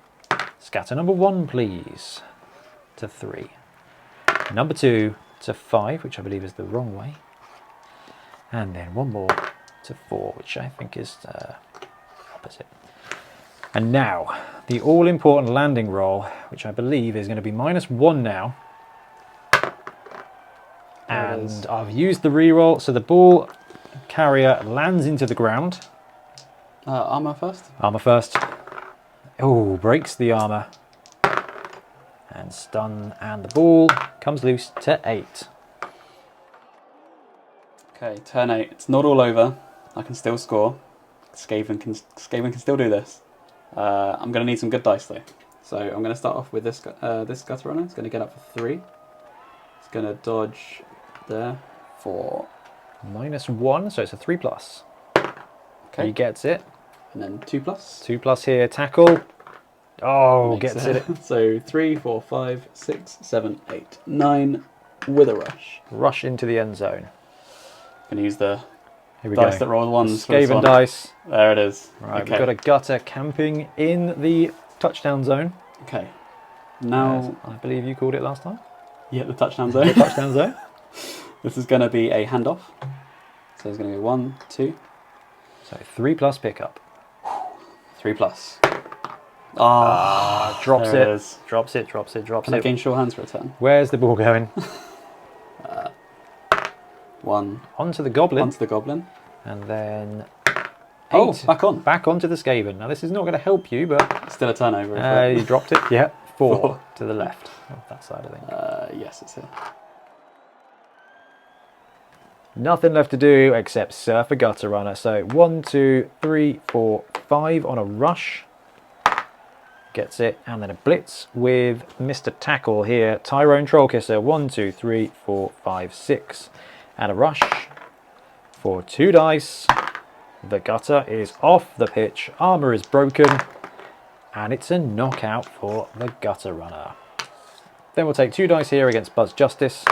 A: Scatter number 1, please, to 3. Number 2 to 5, which I believe is the wrong way. And then 1 more to 4, which I think is opposite. And now, the all-important landing roll, which I believe is going to be -1 now. And I've used the reroll, so the ball carrier lands into the ground.
B: Armor first?
A: Armor first. Oh, breaks the armor. And stun, and the ball comes loose to 8.
B: Okay, turn 8. It's not all over. I can still score. Skaven can still do this. I'm going to need some good dice though. So I'm going to start off with this gutter runner. It's going to get up for 3. It's going to dodge there for
A: -1, so it's a 3+.
B: Okay.
A: He gets it.
B: And then 2+.
A: 2+ here, tackle. Oh,
B: Makes
A: gets it.
B: So 3, 4, 5, 6, 7, 8, 9 with a rush.
A: Rush into the end zone.
B: Going to use the
A: Here we
B: dice
A: go.
B: that roll ones. For this
A: Skaven
B: one.
A: dice.
B: There it is.
A: Right,
B: okay.
A: we've got a gutter camping in the touchdown zone.
B: Okay. Now,
A: I believe you called it last time.
B: yeah, the touchdown
A: The
B: zone.
A: touchdown zone.
B: This is going to be a handoff. So it's going to go 1, 2,
A: So 3+ pickup.
B: 3+. Ah,
A: Drops
B: there
A: it.
B: is.
A: Drops it, drops it, drops
B: Can I
A: it.
B: gain sure hands for a turn?
A: Where's the ball going?
B: 1
A: Onto the goblin.
B: onto the goblin.
A: And then 8.
B: Oh, back on.
A: Back onto the Skaven. Now this is not going to help you, but
B: Still a turnover. Is
A: you dropped it. Yeah, 4
B: 4.
A: to the left of that side, I think.
B: Yes, it's here.
A: Nothing left to do except surf a gutter runner. So 1, 2, 3, 4, 5 on a rush. Gets it. And then a blitz with Mr. Tackle here. Tyrone Trollkisser. 1, 2, 3, 4, 5, 6. And a rush for 2 dice. The gutter is off the pitch. Armor is broken. And it's a knockout for the gutter runner. Then we'll take 2 dice here against Buzz Justice.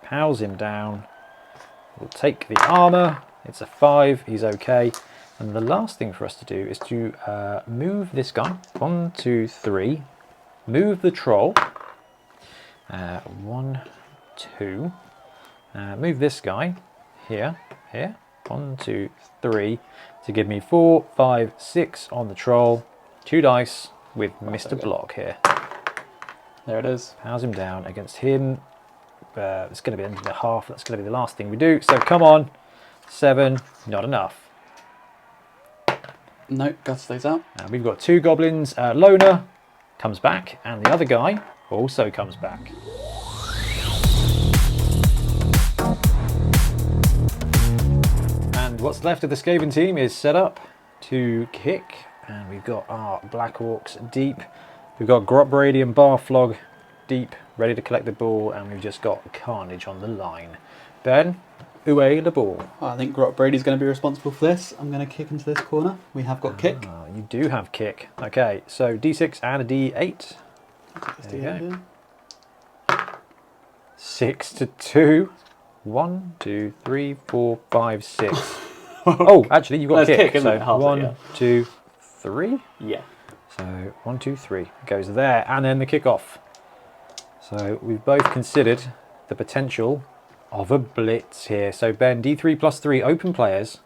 A: Pows him down. We'll take the armor. It's a 5. He's okay. And the last thing for us to do is to move this guy. 1, 2, 3. Move the troll. 1, 2. Move this guy here. 1, 2, 3. To give me 4, 5, 6 on the troll. 2 dice with Mr. Block here.
B: There it is.
A: Pows him down against him. It's going to be into the half. That's going to be the last thing we do. So come on. 7. Not enough.
B: No, gut stays out.
A: We've got 2 goblins. Loner comes back. And the other guy also comes back. And what's left of the Skaven team is set up to kick. And we've got our Black Orcs deep. We've got Grot Brady and Barflog deep, ready to collect the ball, and we've just got Carnage on the line. Ben, away the ball.
B: I think Grot Brady's going to be responsible for this. I'm going to kick into this corner. We have got kick.
A: You do have kick. Okay, so D6 and a D8. There you go. 6 to 2. 1, 2, 3, 4, 5, 6. Oh, actually, you've got kick.
B: Isn't it?
A: So
B: Half it,
A: 1,
B: yeah.
A: 2, 3.
B: Yeah.
A: So 1, 2, 3 goes there, and then the kickoff. So we've both considered the potential of a blitz here. So Ben, D3 plus 3 open players,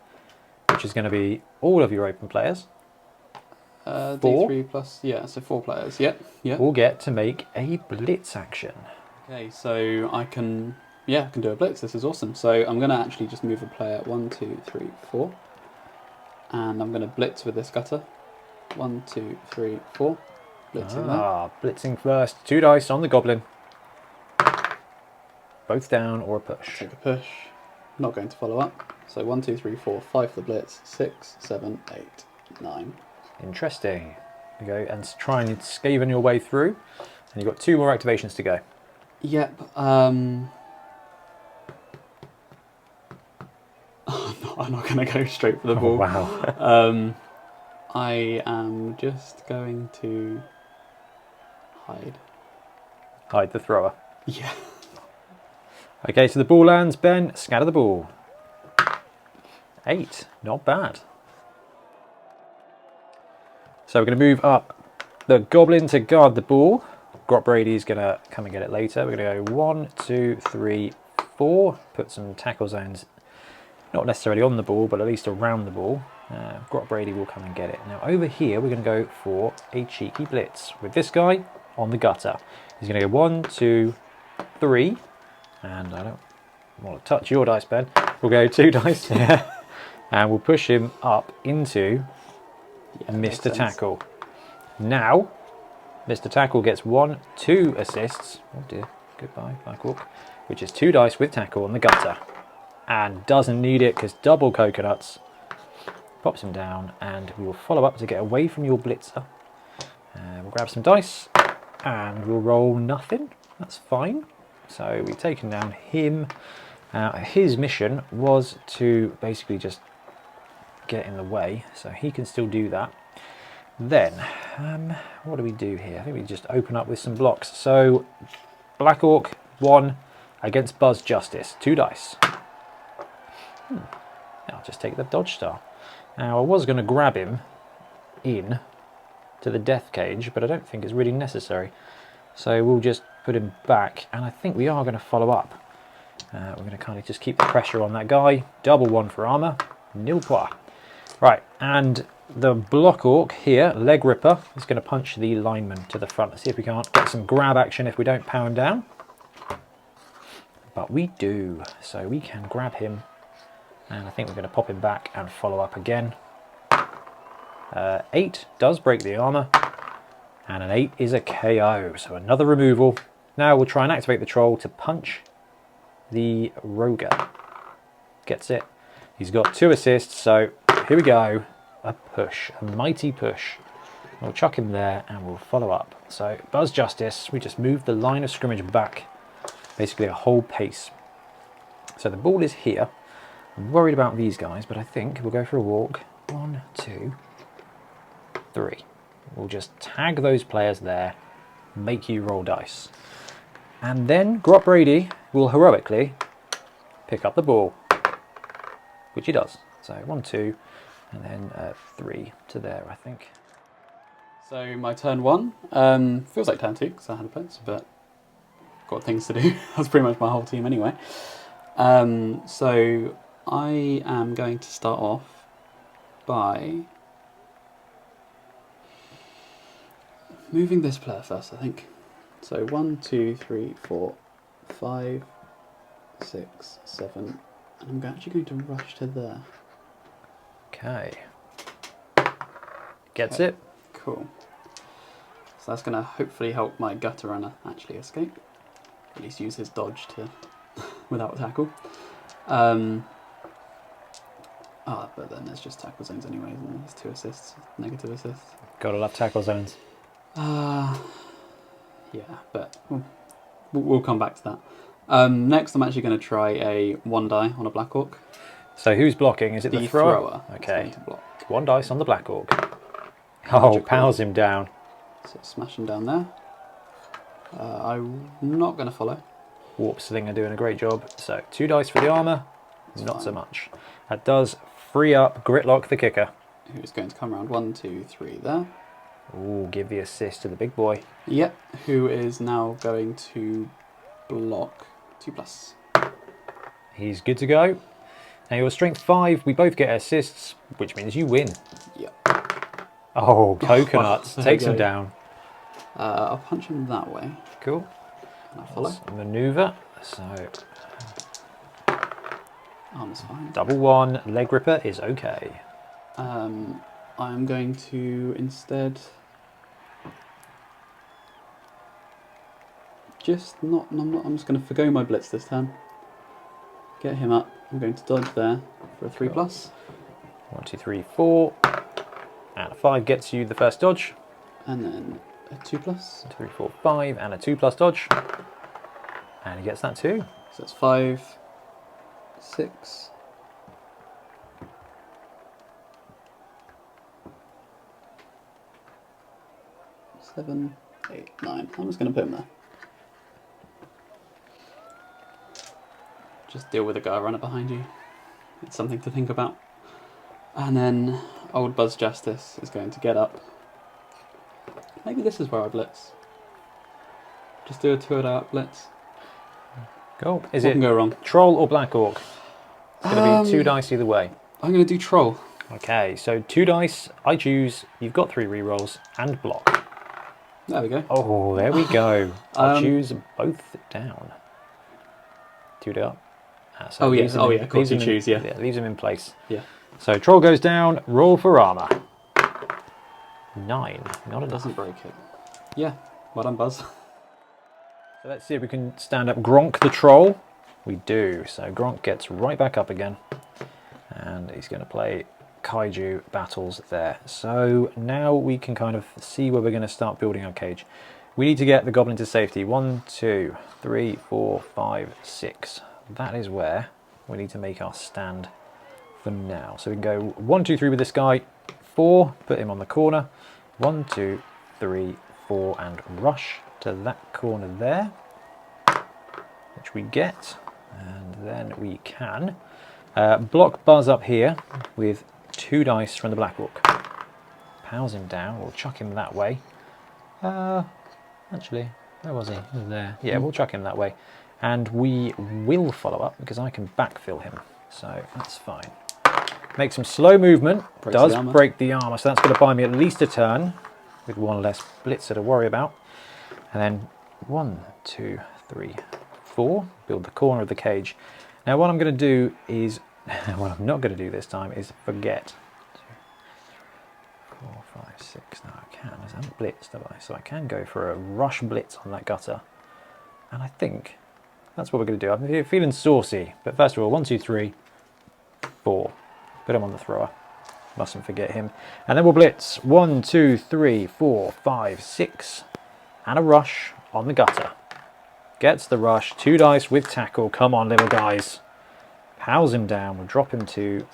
A: which is going to be all of your open players. 4.
B: D3 plus, yeah, so 4 players. Yep, yep.
A: Will get to make a blitz action.
B: Okay, so I can do a blitz. This is awesome. So I'm going to actually just move a player 1, 2, 3, 4. And I'm going to blitz with this gutter. 1, 2, 3, 4. Blitzing there.
A: Blitzing first. 2 dice on the goblin. Both down or a push.
B: Take a push. not going to follow up. So 1, 2, 3, 4, 5 for the blitz, 6, 7, 8, 9.
A: Interesting. You go and try and Skaven your way through, and you've got 2 more activations to go.
B: Yep. I'm not going to go straight for the ball.
A: Wow.
B: I am just going to hide.
A: Hide the thrower.
B: Yeah.
A: Okay, so the ball lands. Ben, scatter the ball. 8, not bad. So we're going to move up the goblin to guard the ball. Grot Brady's going to come and get it later. We're going to go 1, 2, 3, 4. Put some tackle zones, not necessarily on the ball, but at least around the ball. Grot Brady will come and get it. Now over here, we're going to go for a cheeky blitz with this guy on the gutter. He's going to go 1, 2, 3. And I don't want to touch your dice, Ben. We'll go 2 dice here. And we'll push him up into Mr. Tackle. Now, Mr. Tackle gets 1, 2 assists. Oh dear, goodbye, Black Orc. Which is 2 dice with Tackle on the gutter. And doesn't need it because double coconuts. Pops him down, and we will follow up to get away from your blitzer. We'll grab some dice, and we'll roll nothing. That's fine. So we've taken down him. His mission was to basically just get in the way, so he can still do that. Then, what do we do here? I think we just open up with some blocks. So, Black Orc 1 against Buzz Justice, 2 dice. I'll just take the dodge star. Now, I was going to grab him in to the death cage, but I don't think it's really necessary. So we'll just put him back, and I think we are going to follow up. We're going to kind of just keep the pressure on that guy. Double 1 for armor, nil point. Right, and the Block Orc here, Leg Ripper, is going to punch the lineman to the front. Let's see if we can't get some grab action if we don't power him down. But we do, so we can grab him. And I think we're going to pop him back and follow up again. 8 does break the armor. And an 8 is a KO, so another removal. Now we'll try and activate the troll to punch the Roger. Gets it. He's got 2 assists, so here we go. A push, a mighty push. We'll chuck him there and we'll follow up. So Buzz Justice, we just moved the line of scrimmage back basically a whole pace. So the ball is here. I'm worried about these guys, but I think we'll go for a walk. 1, 2, 3. We'll just tag those players there, make you roll dice. And then Grot Brady will heroically pick up the ball, which he does. So 1, 2, and then 3 to there, I think.
B: So my turn 1. Feels like turn 2 because I had a blitz, but got things to do. That's pretty much my whole team anyway. So I am going to start off by moving this player first, I think. So 1, 2, 3, 4, 5, 6, 7, and I'm actually going to rush to there.
A: Okay. Gets it.
B: Cool. So that's going to hopefully help my gutter runner actually escape. At least use his dodge to without tackle. But then there's just tackle zones anyway, and there's 2 assists, negative assists.
A: Gotta love tackle zones.
B: Yeah, but we'll come back to that. Next, I'm actually going to try a 1 die on a Black Orc.
A: So who's blocking? Is it the thrower? Okay. 1 dice on the Black Orc. Oh, powers him down.
B: So smash him down there. I'm not going to follow.
A: Warp Slinger doing a great job. So 2 dice for the armour, not so much. That does free up Gritlock the kicker.
B: Who's going to come around 1, 2, 3 there.
A: Ooh, give the assist to the big boy.
B: Yep, who is now going to block 2+.
A: He's good to go. Now your strength 5, we both get assists, which means you win.
B: Yep.
A: Oh, coconuts. Takes him down.
B: I'll punch him that way.
A: Cool.
B: And I'll follow.
A: Maneuver. So
B: armor's fine.
A: Double 1, leg ripper is okay.
B: I'm going to instead I'm just going to forgo my blitz this turn. get him up. I'm going to dodge there for a 3+.
D: 1, 2, 3, 4. And a 5 gets you the first dodge.
B: And then a 2+.
D: 1, 2, 3, 4, 5. And a 2+ dodge. And he gets that too.
B: So that's 5, 6. 7, 8, 9. I'm just going to put him there. Just deal with the guy running behind you. It's something to think about. And then old Buzz Justice is going to get up. Maybe this is where I blitz. Just do a 2-out blitz.
D: Cool. Is
B: What
D: it
B: can go wrong?
D: Troll or Black Orc? It's going to be 2 dice either way.
B: I'm going to do Troll.
D: Okay, so 2 dice, I choose. You've got 3 rerolls and block.
B: There we go.
D: Oh, there we go. I'll choose both down. 2 up. So
B: Oh yeah, of course you choose, yeah.
D: Leaves them in place.
B: Yeah.
D: So Troll goes down, roll for armour. 9, not enough.
B: Doesn't break it. Yeah, well done, Buzz.
D: So let's see if we can stand up Gronk the Troll. We do. So Gronk gets right back up again. And he's going to play Kaiju battles there. So now we can kind of see where we're going to start building our cage. We need to get the goblin to safety. 1, 2, 3, 4, 5, 6. That is where we need to make our stand for now. So we can go 1, 2, 3 with this guy. 4, put him on the corner. 1, 2, 3, 4, and rush to that corner there, which we get. And then we can block Buzz up here with 2 dice from the Black Orc. Pows him down. We'll chuck him that way. Actually, where was he? He was there. Yeah, we'll chuck him that way. And we will follow up because I can backfill him. So that's fine. Makes some slow movement. Does break the armor. So that's going to buy me at least a turn with 1 less blitzer to worry about. And then 1, 2, 3, 4. Build the corner of the cage. Now what I'm going to do is, what I'm not going to do this time is forget. 2, 3, 4, 5, 6. Now I can. I haven't blitzed, have I? So I can go for a rush blitz on that gutter. And I think that's what we're going to do. I'm feeling saucy. But first of all, 1, 2, 3, 4. Put him on the thrower. Mustn't forget him. And then we'll blitz. 1, 2, 3, 4, 5, 6. And a rush on the gutter. Gets the rush. 2 dice with tackle. Come on, little guys. Pows him down. We'll drop him to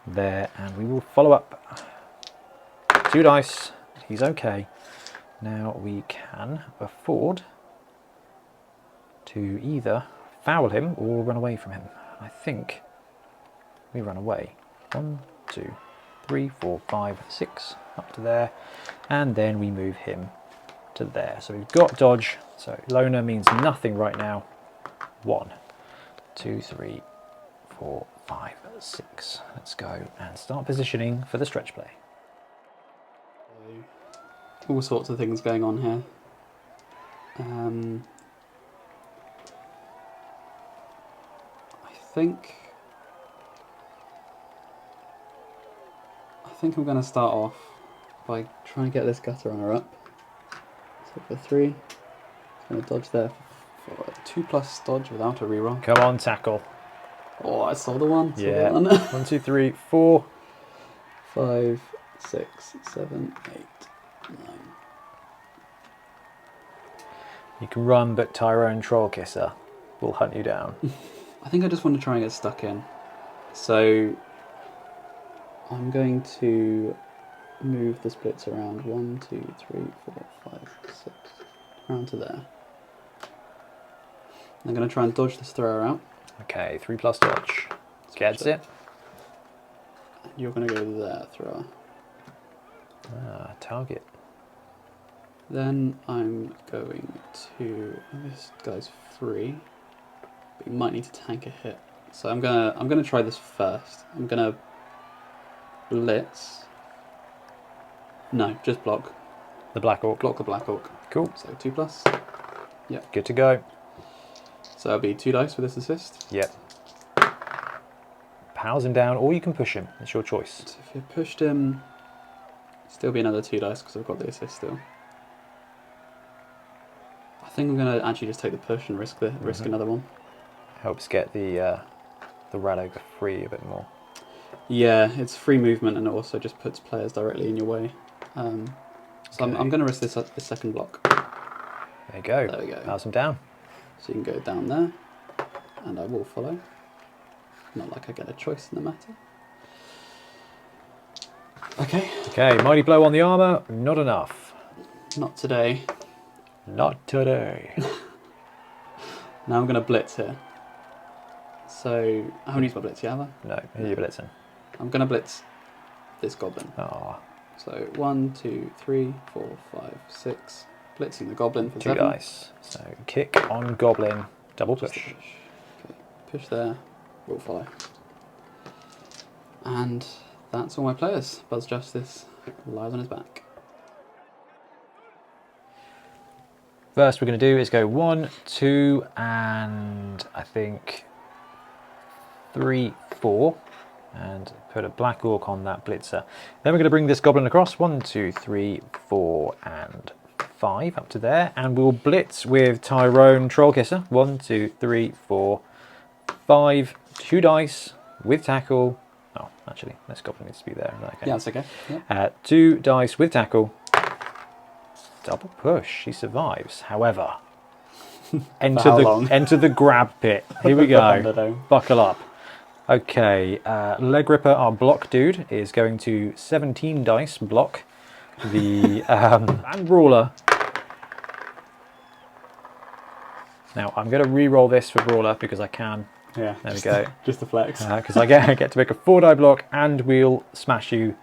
D: there. And we will follow up. 2 dice. He's okay. Now we can afford to either foul him or run away from him. I think we run away. 1, 2, 3, 4, 5, 6, up to there, and then we move him to there. So we've got dodge, so loner means nothing right now. 1, 2, 3, 4, 5, 6. Let's go and start positioning for the stretch play.
B: All sorts of things going on here. I think I'm going to start off by trying to get this gutter runner up. So for 3, going to dodge there for a 2+ dodge without a reroll.
D: Come on, tackle.
B: Oh, I saw the one.
D: Yeah. 1, 2, 3, 4,
B: 5, 6, 7, 8, 9.
D: You can run, but Tyrone Trollkisser will hunt you down.
B: I think I just want to try and get stuck in. So I'm going to move the splits around 1, 2, 3, 4, 5, 6, around to there. I'm going to try and dodge this thrower out.
D: Okay, 3+ dodge. Gets it.
B: You're going to go there, thrower.
D: Target.
B: Then I'm going to. This guy's free, but he might need to tank a hit. So I'm gonna try this first. I'm gonna blitz. No, just block.
D: The Black Orc.
B: Block the Black Orc.
D: Cool.
B: So 2+. Yep.
D: Good to go.
B: So that'll be 2 dice for this assist.
D: Yep. Pows him down, or you can push him. It's your choice.
B: So if you pushed him, still be another 2 dice because I've got the assist still. I think I'm gonna actually just take the push and risk another one.
D: Helps get the the rat ogre free a bit more.
B: Yeah, it's free movement and it also just puts players directly in your way. So I'm going to risk this second block.
D: There you go.
B: There we go.
D: Pass him down.
B: So you can go down there, and I will follow. Not like I get a choice in the matter. Okay.
D: Okay, mighty blow on the armour, not enough.
B: Not today.
D: Not today.
B: Now I'm going to blitz here. So, I haven't used my blitz yet, have I?
D: No, who are you blitzing?
B: I'm going to blitz this goblin.
D: Oh,
B: So 1, 2, 3, 4, 5, 6. Blitzing the goblin for
D: 2
B: 7.
D: dice. So kick on goblin, double
B: Just
D: push.
B: a push. Okay. Push there, will follow. And that's all my players. Buzz Justice lies on his back.
D: First we're going to do is go 1, 2, and I think 3, 4, and put a black orc on that blitzer. Then we're going to bring this goblin across. 1, 2, 3, 4, and 5 up to there, and we'll blitz with Tyrone Trollkisser. 1, 2, 3, 4, 5, 2 dice with tackle. Oh, actually, this goblin needs to be there. Okay.
B: Yeah, that's okay. Yep.
D: 2 dice with tackle. Double push. She survives. However, enter the grab pit. Here we go. Buckle up. Okay, Leg Ripper, our block dude, is going to 17 dice block the and Brawler. Now I'm going to re-roll this for Brawler because I can.
B: Yeah.
D: There we go.
B: Just a flex.
D: Because I get to make a 4-die block and we'll smash you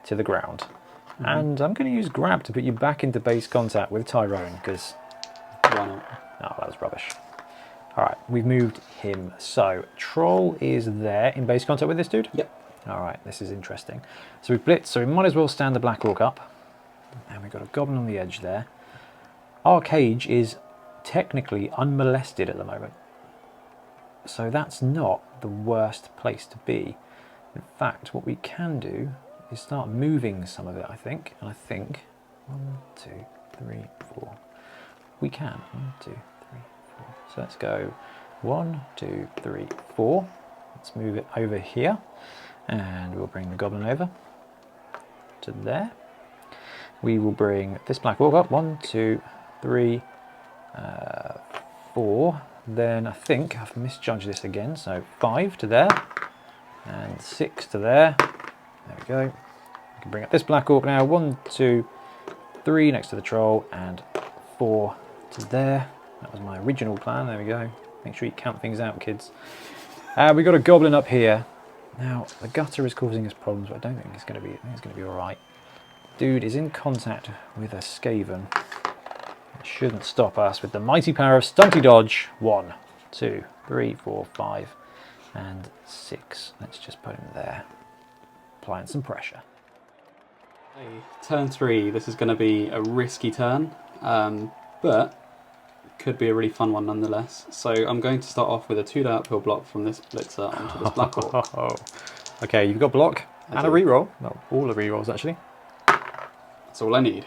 D: to the ground. And I'm going to use grab to put you back into base contact with Tyrone because.
B: Why not?
D: Oh, that was rubbish. Alright, we've moved him. So, Troll is there in base contact with this dude?
B: Yep.
D: Alright, this is interesting. So we've blitzed, so we might as well stand the Black Orc up. And we've got a goblin on the edge there. Our cage is technically unmolested at the moment. So that's not the worst place to be. In fact, what we can do is start moving some of it, I think. And I think 1, 2, 3, 4. We can. 1, 2, 3, 4. So let's go 1, 2, 3, 4. Let's move it over here. And we'll bring the goblin over to there. We will bring this black orc up. 1, 2, 3, 4. Then I think I've misjudged this again. So 5 to there. And 6 to there. There we go. We can bring up this black orc now. 1, 2, 3 next to the troll. And 4 to there. That was my original plan. There we go. Make sure you count things out, kids. We've got a goblin up here. Now, the gutter is causing us problems, but I don't think it's going to be. I think it's going to be all right. Dude is in contact with a Skaven. It shouldn't stop us with the mighty power of Stunty Dodge. 1, 2, 3, 4, 5, and 6. Let's just put him there. Applying some pressure.
B: Okay, turn 3. This is going to be a risky turn, but could be a really fun one nonetheless. So I'm going to start off with a 2-die uphill block from this blitzer onto this black orc.
D: Okay, you've got block and a reroll. Well, all the rerolls actually.
B: That's all I need.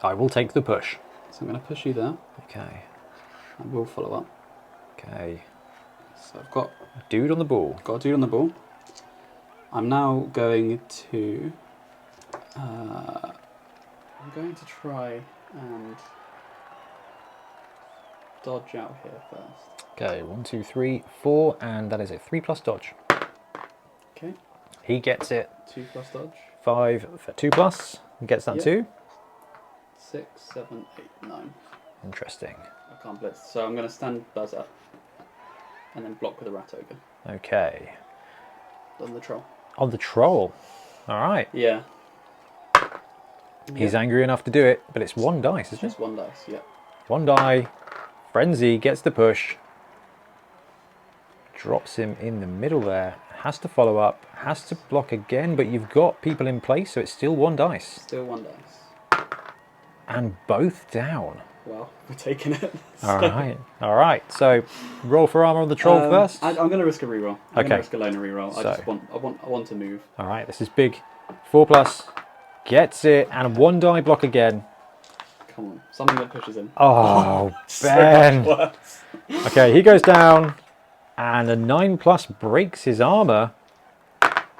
D: I will take the push.
B: So I'm going to push you there.
D: Okay.
B: I will follow up.
D: Okay.
B: So I've got
D: Dude on the ball.
B: got a dude on the ball. I'm now going to try and dodge out here first.
D: Okay, 1, 2, 3, 4, and that is a 3+ dodge.
B: Okay.
D: He gets it.
B: 2+ dodge.
D: 5 for 2+. He gets that
B: Yep.
D: too.
B: 6, 7, 8, 9.
D: Interesting.
B: I can't blitz, so I'm going to stand Buzz up and then block with a rat ogre
D: Okay.
B: on the troll.
D: On the troll. All right.
B: Yeah.
D: He's angry enough to do it, but it's 1 dice, isn't it?
B: Just 1 dice, yeah.
D: 1 die. Frenzy gets the push. Drops him in the middle there. Has to follow up. Has to block again, but you've got people in place, so it's still 1 dice.
B: Still 1 dice.
D: And both down.
B: Well, we're taking it.
D: All right. All right. So roll for armor on the troll first.
B: I'm going to risk a reroll. I'm
D: Okay.
B: going to risk a loner reroll.
D: So-
B: I want to move.
D: All right. This is big. 4+. Gets it. And 1 die block again.
B: Come on, something that pushes in.
D: Oh,
B: So
D: Ben.
B: much worse.
D: Okay, he goes down. And a 9+ breaks his armor. But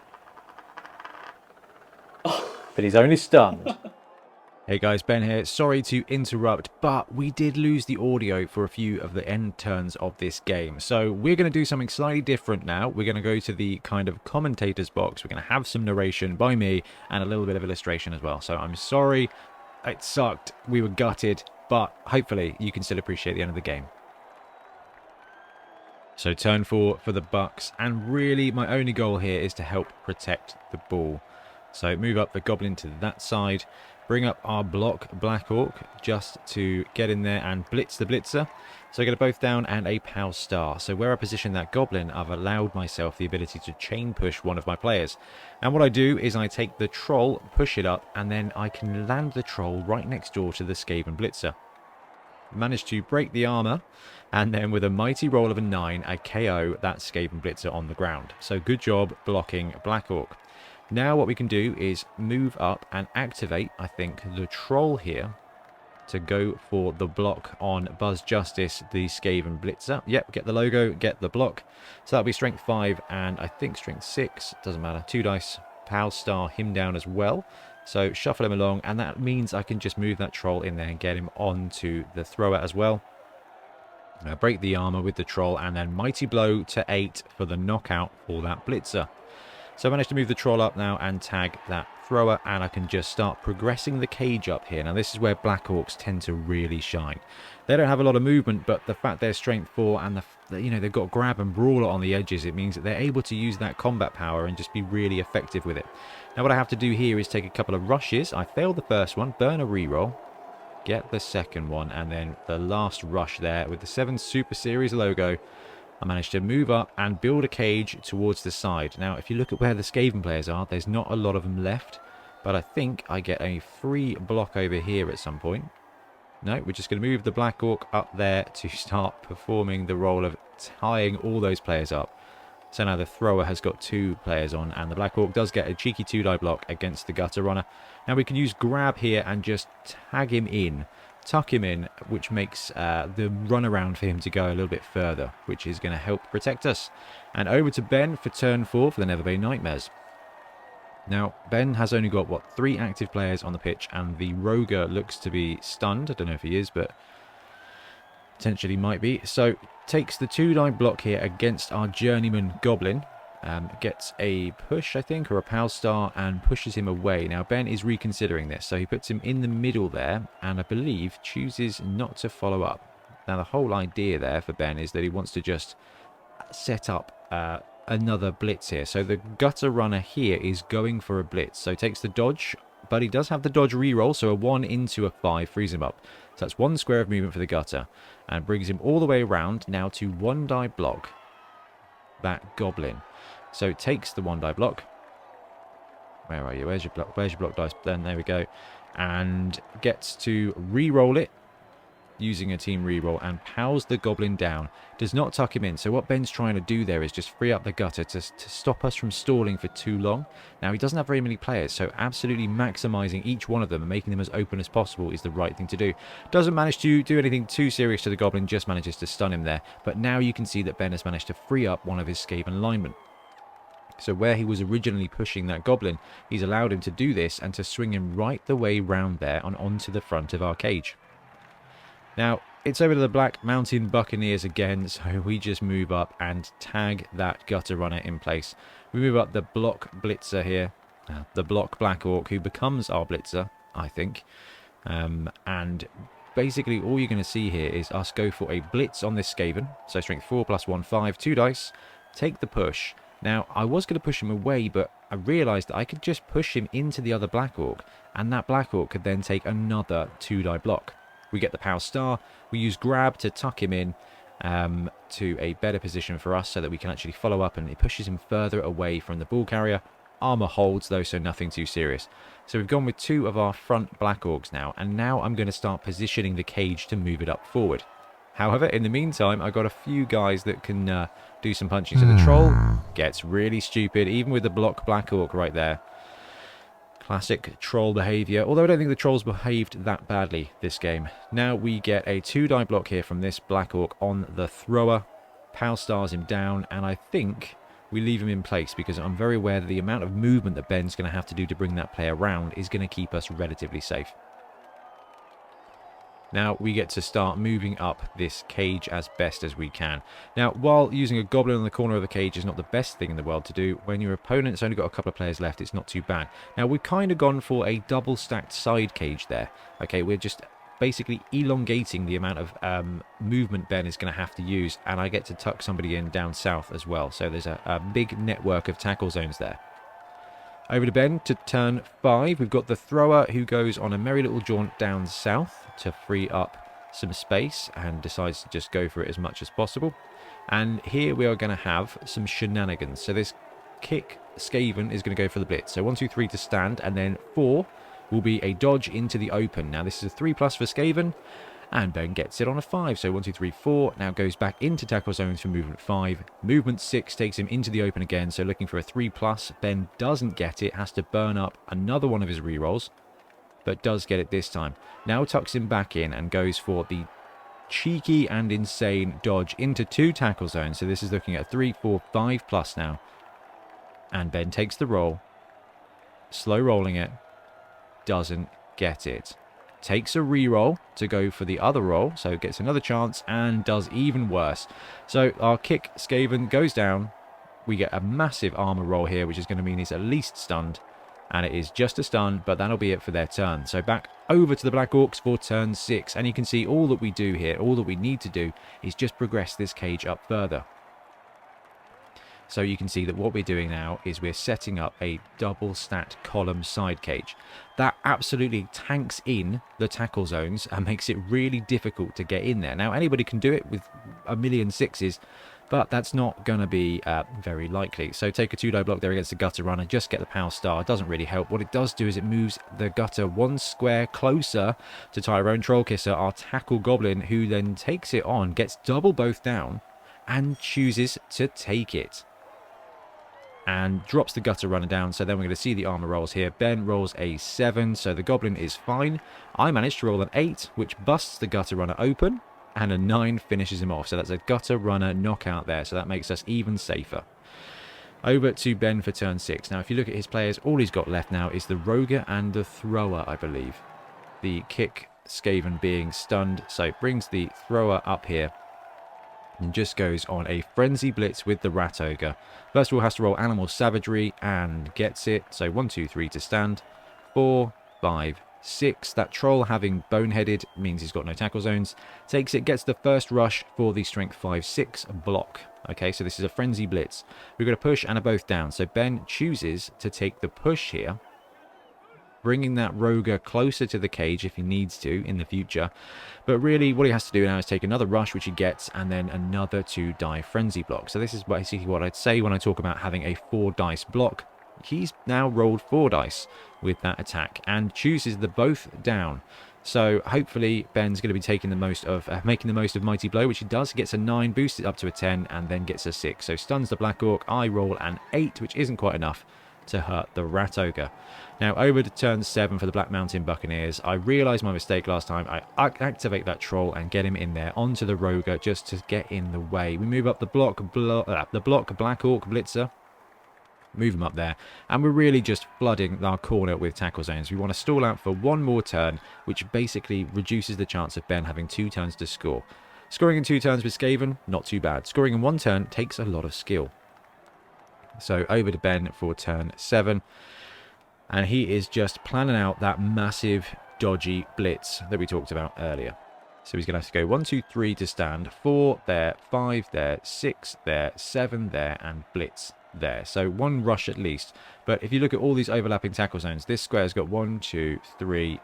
D: he's only stunned.
C: Hey guys, Ben here. Sorry to interrupt, but we did lose the audio for a few of the end turns of this game. So we're going to do something slightly different now. We're going to go to the kind of commentator's box. We're going to have some narration by me and a little bit of illustration as well. So I'm sorry, it sucked. We were gutted, but hopefully you can still appreciate the end of the game. So turn 4 for the Bucks, and really my only goal here is to help protect the ball. So move up the Goblin to that side, bring up our block Black Orc just to get in there and blitz the Blitzer. So I get a both down and a Pow Star. So where I position that Goblin, I've allowed myself the ability to chain push one of my players. And what I do is I take the Troll, push it up, and then I can land the Troll right next door to the Skaven Blitzer. Managed to break the armor, and then with a mighty roll of a 9, I KO that Skaven Blitzer on the ground. So good job blocking Black Orc. Now what we can do is move up and activate, I think, the Troll here to go for the block on Buzz Justice, the Skaven Blitzer. Yep, get the logo, get the block. So that'll be strength 5 and I think strength 6, doesn't matter, 2 dice, Pow Star him down as well. So shuffle him along, and that means I can just move that Troll in there and get him onto the thrower as well. Break the armor with the Troll, and then mighty blow to 8 for the knockout for that Blitzer. So I managed to move the Troll up now and tag that thrower, and I can just start progressing the cage up here. Now this is where Black Orcs tend to really shine. They don't have a lot of movement, but the fact they're strength 4 and they've got grab and brawler on the edges, it means that they're able to use that combat power and just be really effective with it. Now what I have to do here is take a couple of rushes. I failed the first one, burn a reroll, get the second one, and then the last rush there with the 7 Super Series logo. I managed to move up and build a cage towards the side. Now, if you look at where the Skaven players are, there's not a lot of them left. But I think I get a free block over here at some point. No, we're just going to move the Black Orc up there to start performing the role of tying all those players up. So now the thrower has got 2 players on, and the Black Orc does get a cheeky 2-die block against the Gutter Runner. Now we can use grab here and just tag him in. Tuck him in, which makes the run around for him to go a little bit further, which is going to help protect us. And over to Ben for turn 4 for the Never Bay Nightmares. Now, Ben has only got, what, 3 active players on the pitch, and the Roger looks to be stunned. I don't know if he is, but potentially might be. So, takes the 2-die block here against our Journeyman Goblin. Gets a push, I think, or a Pow Star, and pushes him away. Now, Ben is reconsidering this, so he puts him in the middle there, and I believe chooses not to follow up. Now, the whole idea there for Ben is that he wants to just set up another blitz here. So the Gutter Runner here is going for a blitz, so takes the dodge, but he does have the dodge reroll, so a 1 into a 5 frees him up. So that's 1 square of movement for the Gutter, and brings him all the way around now to 1-die block that Goblin. So it takes the 1-die block. Where are you? Where's your block? Where's your block dice? Then there we go. And gets to re-roll it using a team re-roll and pows the Goblin down. Does not tuck him in. So what Ben's trying to do there is just free up the Gutter to stop us from stalling for too long. Now he doesn't have very many players, so absolutely maximizing each one of them and making them as open as possible is the right thing to do. Doesn't manage to do anything too serious to the Goblin, just manages to stun him there. But now you can see that Ben has managed to free up one of his Skaven linemen. So where he was originally pushing that Goblin, he's allowed him to do this and to swing him right the way round there and onto the front of our cage. Now, it's over to the Black Mountain Buccaneers again, so we just move up and tag that Gutter Runner in place. We move up the Block Blitzer here, the Block Black Orc, who becomes our Blitzer, I think. And basically all you're going to see here is us go for a Blitz on this Skaven. So strength 4 plus 1, 5, 2 dice, take the push. Now, I was going to push him away, but I realised that I could just push him into the other Black Orc, and that Black Orc could then take another 2-die block. We get the Pow Star, we use grab to tuck him in to a better position for us so that we can actually follow up, and it pushes him further away from the ball carrier. Armour holds though, so nothing too serious. So we've gone with 2 of our front Black Orcs now, and now I'm going to start positioning the cage to move it up forward. However, in the meantime, I've got a few guys that can do some punching. So the Troll gets really stupid, even with the Block Black Orc right there. Classic troll behaviour, although I don't think the Trolls behaved that badly this game. Now we get a 2-die block here from this Black Orc on the thrower. Pow stars him down, and I think we leave him in place because I'm very aware that the amount of movement that Ben's going to have to do to bring that player around is going to keep us relatively safe. Now we get to start moving up this cage as best as we can. Now, while using a goblin on the corner of the cage is not the best thing in the world to do, when your opponent's only got a couple of players left, it's not too bad. Now, we've kind of gone for a double stacked side cage there. Okay, we're just basically elongating the amount of movement Ben is going to have to use, and I get to tuck somebody in down south as well. So there's a big network of tackle zones there. Over to Ben to turn 5. We've got the thrower who goes on a merry little jaunt down south to free up some space and decides to just go for it as much as possible. And here we are going to have some shenanigans. So this kick Skaven is going to go for the blitz. So 1, 2, 3 to stand, and then 4 will be a dodge into the open. Now this is a 3+ for Skaven, and Ben gets it on a 5. So 1, 2, 3, 4 now goes back into tackle zones for movement 5. Movement 6 takes him into the open again, so looking for a 3+. Ben doesn't get it, has to burn up another one of his rerolls, but does get it this time. Now tucks him back in and goes for the cheeky and insane dodge into 2 tackle zones. So this is looking at 3, 4, 5+ now. And Ben takes the roll, slow rolling it, doesn't get it. Takes a reroll to go for the other roll, so gets another chance and does even worse. So our kick Skaven goes down. We get a massive armor roll here, which is going to mean he's at least stunned, and it is just a stun, but that'll be it for their turn. So back over to the Black Orcs for turn 6, and you can see all that we do here, all that we need to do is just progress this cage up further. So you can see that what we're doing now is we're setting up a double stacked column side cage. That absolutely tanks in the tackle zones and makes it really difficult to get in there. Now anybody can do it with a million 6s, but that's not going to be very likely. So take a 2-die block there against the gutter runner, just get the power star, doesn't really help. What it does do is it moves the gutter 1 square closer to Tyrone Trollkisser, our tackle goblin, who then takes it on, gets double both down, and chooses to take it. And drops the gutter runner down. So then we're going to see the armor rolls here. Ben rolls a 7, so the goblin is fine. I managed to roll an 8, which busts the gutter runner open, and a 9 finishes him off. So that's a gutter runner knockout there, so that makes us even safer. Over to Ben for turn 6. Now if you look at his players, all he's got left now is the roger and the thrower, I believe. The kick Skaven being stunned, so it brings the thrower up here and just goes on a frenzy blitz with the rat ogre. First of all, has to roll animal savagery and gets it. So 1, 2, 3 to stand. 4, 5, 6. That troll, having boneheaded, means he's got no tackle zones. Takes it, gets the first rush for the strength 5, 6 block. Okay, so this is a frenzy blitz. We've got a push and a both down. So Ben chooses to take the push here, bringing that roger closer to the cage if he needs to in the future. But really what he has to do now is take another rush, which he gets, and then another 2-die frenzy block. So this is basically what I'd say when I talk about having a 4-dice block. He's now rolled 4 dice with that attack and chooses the both down. So hopefully Ben's going to be taking the most of making the most of Mighty Blow, which he does. He gets a 9, boosts it up to a 10, and then gets a 6. So stuns the Black Orc. I roll an 8, which isn't quite enough to hurt the rat ogre. Now over to turn 7 for the Black Mountain Buccaneers. I realised my mistake last time. I activate that troll and get him in there onto the roger just to get in the way. We move up the block Black Orc Blitzer, move him up there, and we're really just flooding our corner with tackle zones. We want to stall out for 1 more turn, which basically reduces the chance of Ben having 2 turns to score. Scoring in 2 turns with Skaven, not too bad. Scoring in 1 turn takes a lot of skill. So over to Ben for turn 7, and he is just planning out that massive dodgy blitz that we talked about earlier. So he's going to have to go 1, 2, 3 to stand, 4 there, 5 there, 6 there, 7 there, and blitz there. So 1 rush at least. But if you look at all these overlapping tackle zones, this square's got 1, 2, 3,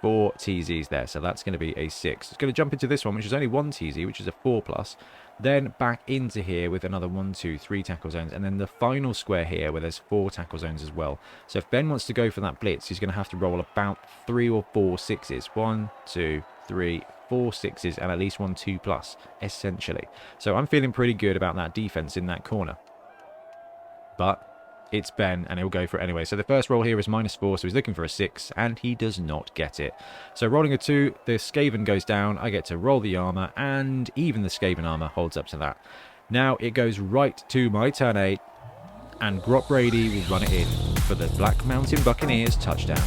C: 4 TZs there. So that's going to be a 6. It's going to jump into this one, which is only 1 TZ, which is a 4+. Then back into here with another 1, 2, 3 tackle zones. And then the final square here where there's 4 tackle zones as well. So if Ben wants to go for that blitz, he's going to have to roll about 3 or 4 6s. 1, 2, 3, 4 6s, and at least 1 2+, essentially. So I'm feeling pretty good about that defense in that corner. But it's Ben, and he'll go for it anyway. So the first roll here is -4, so he's looking for a 6, and he does not get it. So rolling a 2, the Skaven goes down, I get to roll the armour, and even the Skaven armour holds up to that. Now it goes right to my turn 8, and Grot Brady will run it in for the Black Mountain Buccaneers touchdown.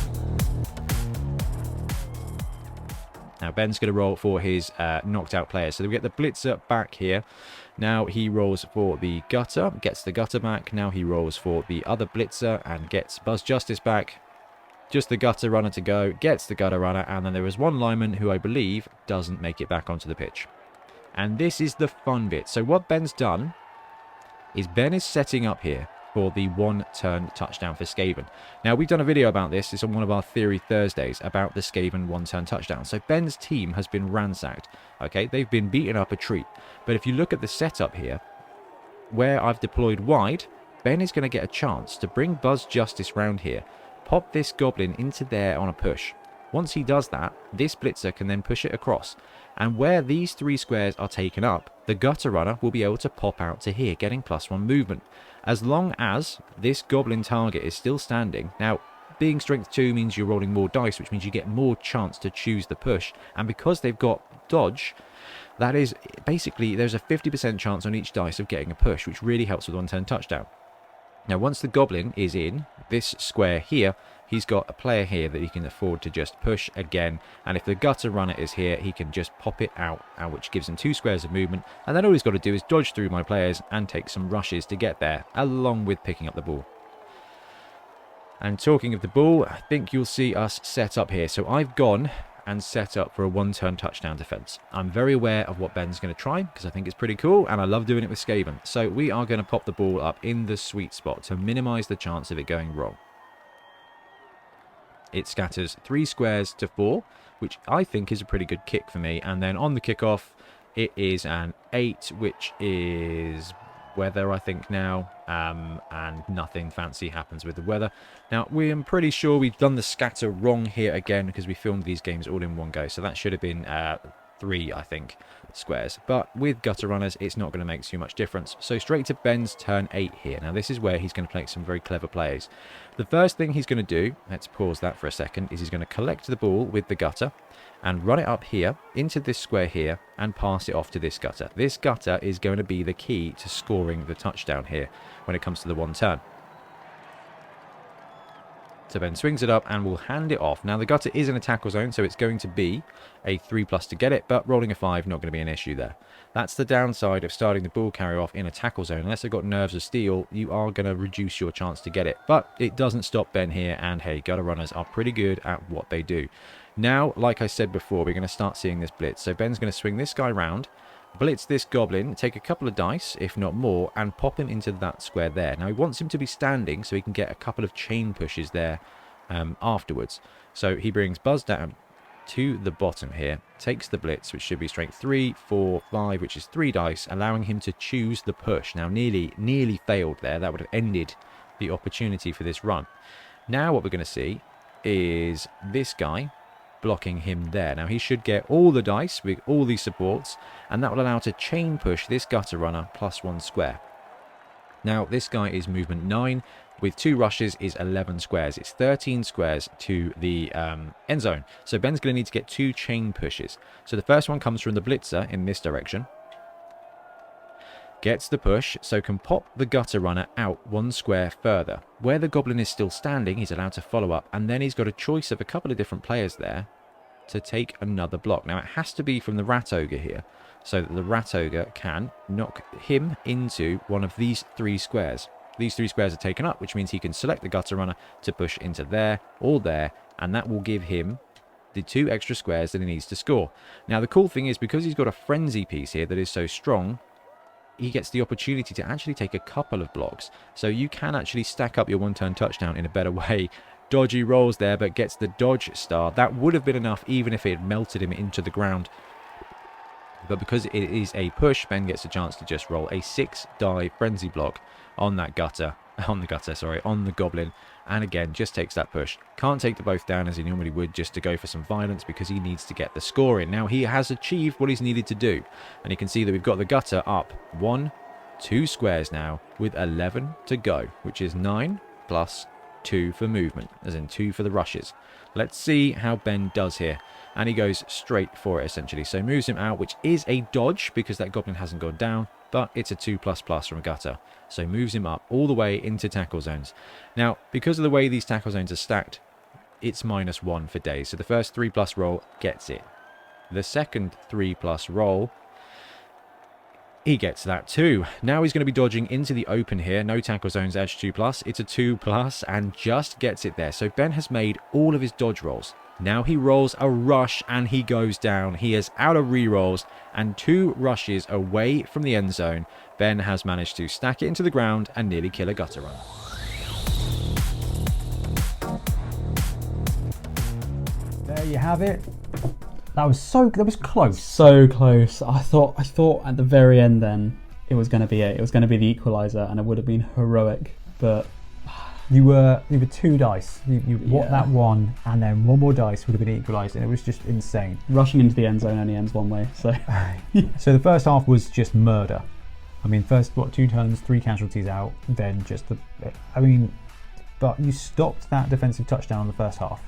C: Now Ben's going to roll for his knocked out players. So we get the Blitzer back here. Now he rolls for the Gutter, gets the Gutter back. Now he rolls for the other Blitzer and gets Buzz Justice back. Just the Gutter Runner to go, gets the Gutter Runner, and then there is one lineman who I believe doesn't make it back onto the pitch. And this is the fun bit. So what Ben's done is Ben is setting up here for the 1-turn touchdown for Skaven. Now, we've done a video about this. It's on one of our Theory Thursdays about the Skaven 1-turn touchdown. So Ben's team has been ransacked. Okay, they've been beaten up a treat. But if you look at the setup here, where I've deployed wide, Ben is going to get a chance to bring Buzz Justice round here, pop this Goblin into there on a push. Once he does that, this Blitzer can then push it across. And where these 3 squares are taken up, the Gutter Runner will be able to pop out to here, getting +1 movement. As long as this Goblin target is still standing. Now, being strength 2 means you're rolling more dice, which means you get more chance to choose the push. And because they've got dodge, that is basically, there's a 50% chance on each dice of getting a push, which really helps with 1-turn touchdown. Now, once the Goblin is in this square here, he's got a player here that he can afford to just push again. And if the Gutter Runner is here, he can just pop it out, which gives him 2 squares of movement. And then all he's got to do is dodge through my players and take some rushes to get there, along with picking up the ball. And talking of the ball, I think you'll see us set up here. So I've gone and set up for a 1-turn touchdown defense. I'm very aware of what Ben's going to try because I think it's pretty cool and I love doing it with Skaven. So we are going to pop the ball up in the sweet spot to minimize the chance of it going wrong. It scatters 3 squares to 4, which I think is a pretty good kick for me. And then on the kickoff, it is an 8, which is weather, I think, now. And nothing fancy happens with the weather. Now, I'm pretty sure we've done the scatter wrong here again because we filmed these games all in one go. So that should have been 3, I think, squares. But with Gutter Runners, it's not going to make too much difference. So straight to Ben's turn 8 here. Now, this is where he's going to play some very clever plays. The first thing he's going to do, let's pause that for a second, is he's going to collect the ball with the Gutter and run it up here into this square here and pass it off to this Gutter. This Gutter is going to be the key to scoring the touchdown here when it comes to the 1-turn. So Ben swings it up and will hand it off. Now the Gutter is in a tackle zone, so it's going to be a 3+ to get it, but rolling a 5, not going to be an issue there. That's the downside of starting the ball carrier off in a tackle zone. Unless they've got nerves of steel, you are going to reduce your chance to get it. But it doesn't stop Ben here, and hey, Gutter Runners are pretty good at what they do. Now, like I said before, we're going to start seeing this blitz. So Ben's going to swing this guy round, blitz this Goblin, take a couple of dice, if not more, and pop him into that square there. Now, he wants him to be standing so he can get a couple of chain pushes there afterwards. So he brings Buzz down to the bottom here, takes the blitz, which should be strength 3, 4, 5, which is 3 dice, allowing him to choose the push. Now, nearly failed there. That would have ended the opportunity for this run. Now, what we're going to see is this guy blocking him there. Now, he should get all the dice with all these supports, and that will allow to chain push this Gutter Runner +1 square. Now, this guy is movement 9, with 2 rushes is 11 squares. It's 13 squares to the end zone. So Ben's going to need to get 2 chain pushes. So the first one comes from the Blitzer in this direction. Gets the push, so can pop the Gutter Runner out 1 square further. Where the Goblin is still standing, he's allowed to follow up, and then he's got a choice of a couple of different players there to take another block. Now, it has to be from the Rat Ogre here, so that the Rat Ogre can knock him into one of these 3 squares. These 3 squares are taken up, which means he can select the Gutter Runner to push into there or there, and that will give him the 2 extra squares that he needs to score. Now, the cool thing is, because he's got a frenzy piece here that is so strong, he gets the opportunity to actually take a couple of blocks. So you can actually stack up your 1-turn touchdown in a better way. Dodgy rolls there, but gets the dodge star. That would have been enough even if it had melted him into the ground. But because it is a push, Ben gets a chance to just roll a 6-die frenzy block on that on the Goblin, and again just takes that push. Can't take the both down as he normally would, just to go for some violence because he needs to get the score in. Now he has achieved what he's needed to do, and you can see that we've got the Gutter up 1, 2 squares now with 11 to go, which is 9 plus 2 for movement, as in 2 for the rushes. Let's see how Ben does here. And he goes straight for it, essentially. So moves him out, which is a dodge because that goblin hasn't gone down, but it's a 2++ from gutter. So moves him up all the way into tackle zones. Now, because of the way these tackle zones are stacked, it's -1 for days. So the first 3+ roll gets it. The second 3+ roll, he gets that too. Now he's going to be dodging into the open here. No tackle zones, edge 2+. It's a 2+ and just gets it there. So Ben has made all of his dodge rolls. Now he rolls a rush and he goes down. He is out of rerolls and 2 rushes away from the end zone. Ben has managed to stack it into the ground and nearly kill a gutter runner.
A: There you have it. That was close.
B: So close. I thought at the very end then it was going to be it. It was going to be the equaliser, and it would have been heroic. But
A: you were 2 dice. You what
B: Yeah.
A: that one, and then 1 more dice would have been equalised, and it was just insane.
B: rushing into the end zone only ends one way. So
A: So the first half was just murder. I mean, first 2 turns, 3 casualties out, then just but you stopped that defensive touchdown in the first half.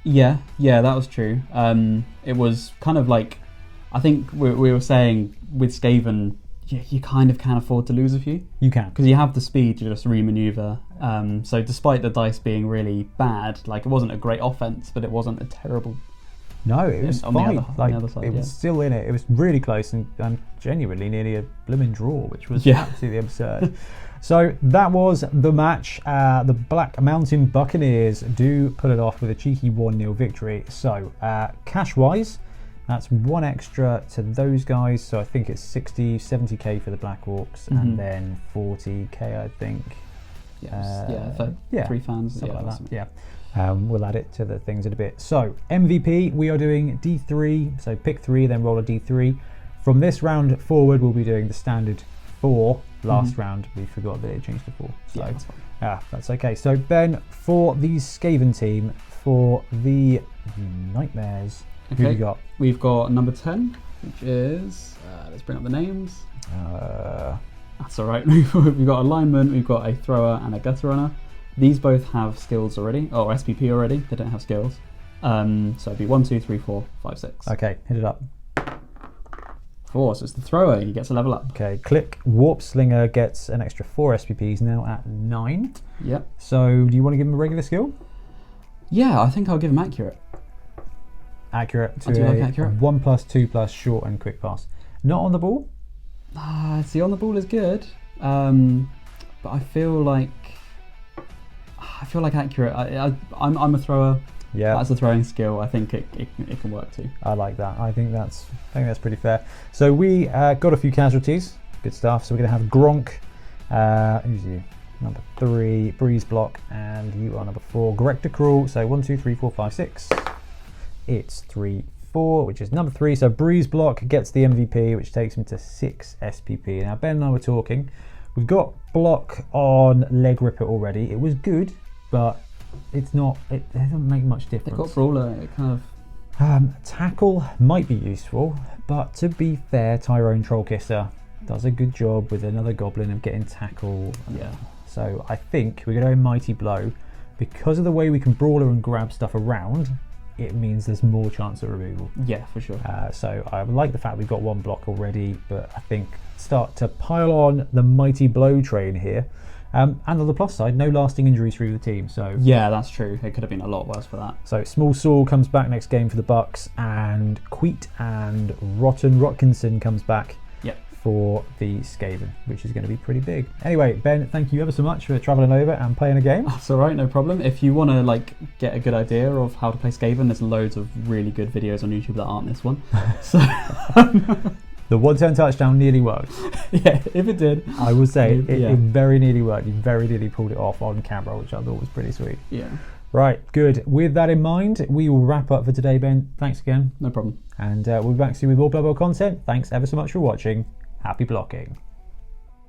B: yeah, that was true. It was kind of like, I think we were saying with Skaven, you kind of can afford to lose a few.
A: You can.
B: Because you have the speed to just remaneuver. So despite the dice being really bad, like it wasn't a great offense, but it wasn't a terrible.
A: No, it was
B: on the
A: fine.
B: other side,
A: it
B: yeah.
A: was still in it. It was really close and genuinely nearly a blooming draw, which was
B: Yeah.
A: absolutely absurd. So that was the match. The Black Mountain Buccaneers do pull it off with a cheeky 1-0 victory. So cash-wise, that's 1 extra to those guys. So I think it's 60, 70k for the Black Orcs, and then 40k, I think.
B: Yeah, 3 fans.
A: Something like that.
B: awesome.
A: Yeah. We'll add it to the things in a bit. So MVP, we are doing D3. So pick 3, then roll a D3. From this round forward, we'll be doing the standard 4. Last round, we forgot that it changed to 4. So
B: Yeah, that's fine.
A: that's okay. So Ben, for the Skaven team, for the Nightmares, who do
B: Okay.
A: you got?
B: We've got number 10, which is, let's bring up the names. That's all right. We've got a lineman, we've got a thrower, and a gutter runner. These both have skills already, or SPP already. They don't have skills. So it'd be 1, 2, 3, 4, 5, 6.
A: Okay, hit it up.
B: 4, so it's the thrower. He gets a level up.
A: Okay, click. Warp Slinger gets an extra 4 SPPs, now at 9.
B: Yep.
A: So do you want to give him a regular skill?
B: Yeah, I think I'll give him accurate.
A: Accurate
B: I
A: to
B: do
A: a
B: like accurate.
A: 1+, 2+, short and quick pass. Not on the ball?
B: See, on the ball is good, but I feel like accurate. I'm a thrower.
A: Yeah.
B: That's a throwing skill. I think it can work too.
A: I like that. I think that's pretty fair. So we got a few casualties. Good stuff. So we're going to have Gronk. Who's you? Number 3, Breeze Block, and you are number 4, Grector Crawl. So 1, 2, 3, 4, 5, 6. It's 3, 4, which is number 3. So Breeze Block gets the MVP, which takes him to 6 SPP. Now Ben and I were talking. We've got Block on Leg Ripper already. It was good, but it's not. It doesn't make much
B: They've
A: difference.
B: got Brawler. It kind of.
A: Tackle might be useful, but to be fair, Tyrone Trollkisser does a good job with another goblin of getting tackle.
B: Yeah.
A: So I think we're going to go Mighty Blow. Because of the way we can brawler and grab stuff around, it means there's more chance of removal.
B: Yeah, for sure.
A: So I like the fact we've got 1 block already, but I think start to pile on the Mighty Blow train here. And on the plus side, no lasting injuries through the team. So
B: Yeah, that's true. It could have been a lot worse for that.
A: So Small Saul comes back next game for the Bucks, and Queet and Rotten Rotkinson comes back
B: Yep.
A: for the Skaven, which is going to be pretty big. Anyway, Ben, thank you ever so much for travelling over and playing a game.
B: That's all right, no problem. If you want to get a good idea of how to play Skaven, there's loads of really good videos on YouTube that aren't this one. So
A: The 1-turn touchdown nearly worked.
B: yeah, if it did,
A: I would say
B: Yeah.
A: it very nearly worked. You very nearly pulled it off on camera, which I thought was pretty sweet.
B: yeah,
A: Right, good. With that in mind, we will wrap up for today, Ben. Thanks again.
B: no problem.
A: And we'll be back soon with more Blood Bowl content. Thanks ever so much for watching. Happy blocking.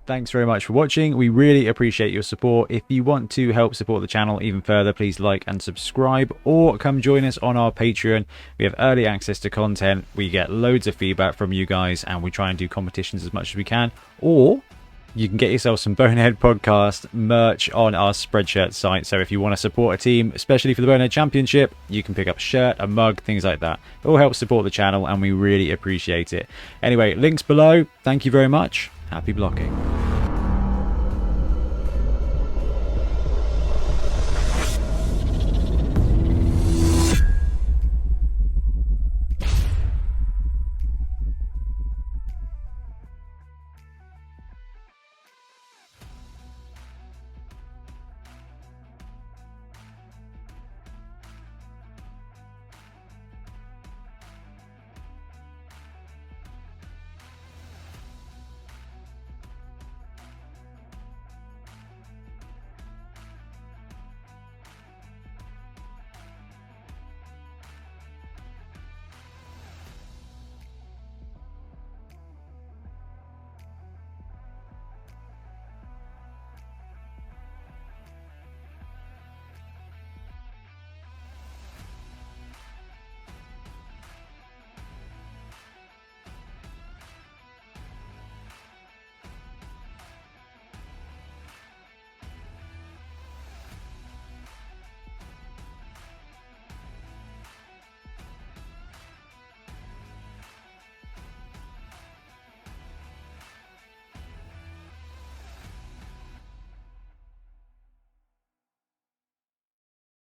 C: Thanks very much for watching. We really appreciate your support. If you want to help support the channel even further, please like and subscribe, or come join us on our Patreon. We have early access to content. We get loads of feedback from you guys, and we try and do competitions as much as we can. Or you can get yourself some Bonehead Podcast merch on our Spreadshirt site. So if you want to support a team, especially for the Bonehead Championship, you can pick up a shirt, a mug, things like that. It all helps support the channel and we really appreciate it. Anyway, links below. Thank you very much. Happy blocking.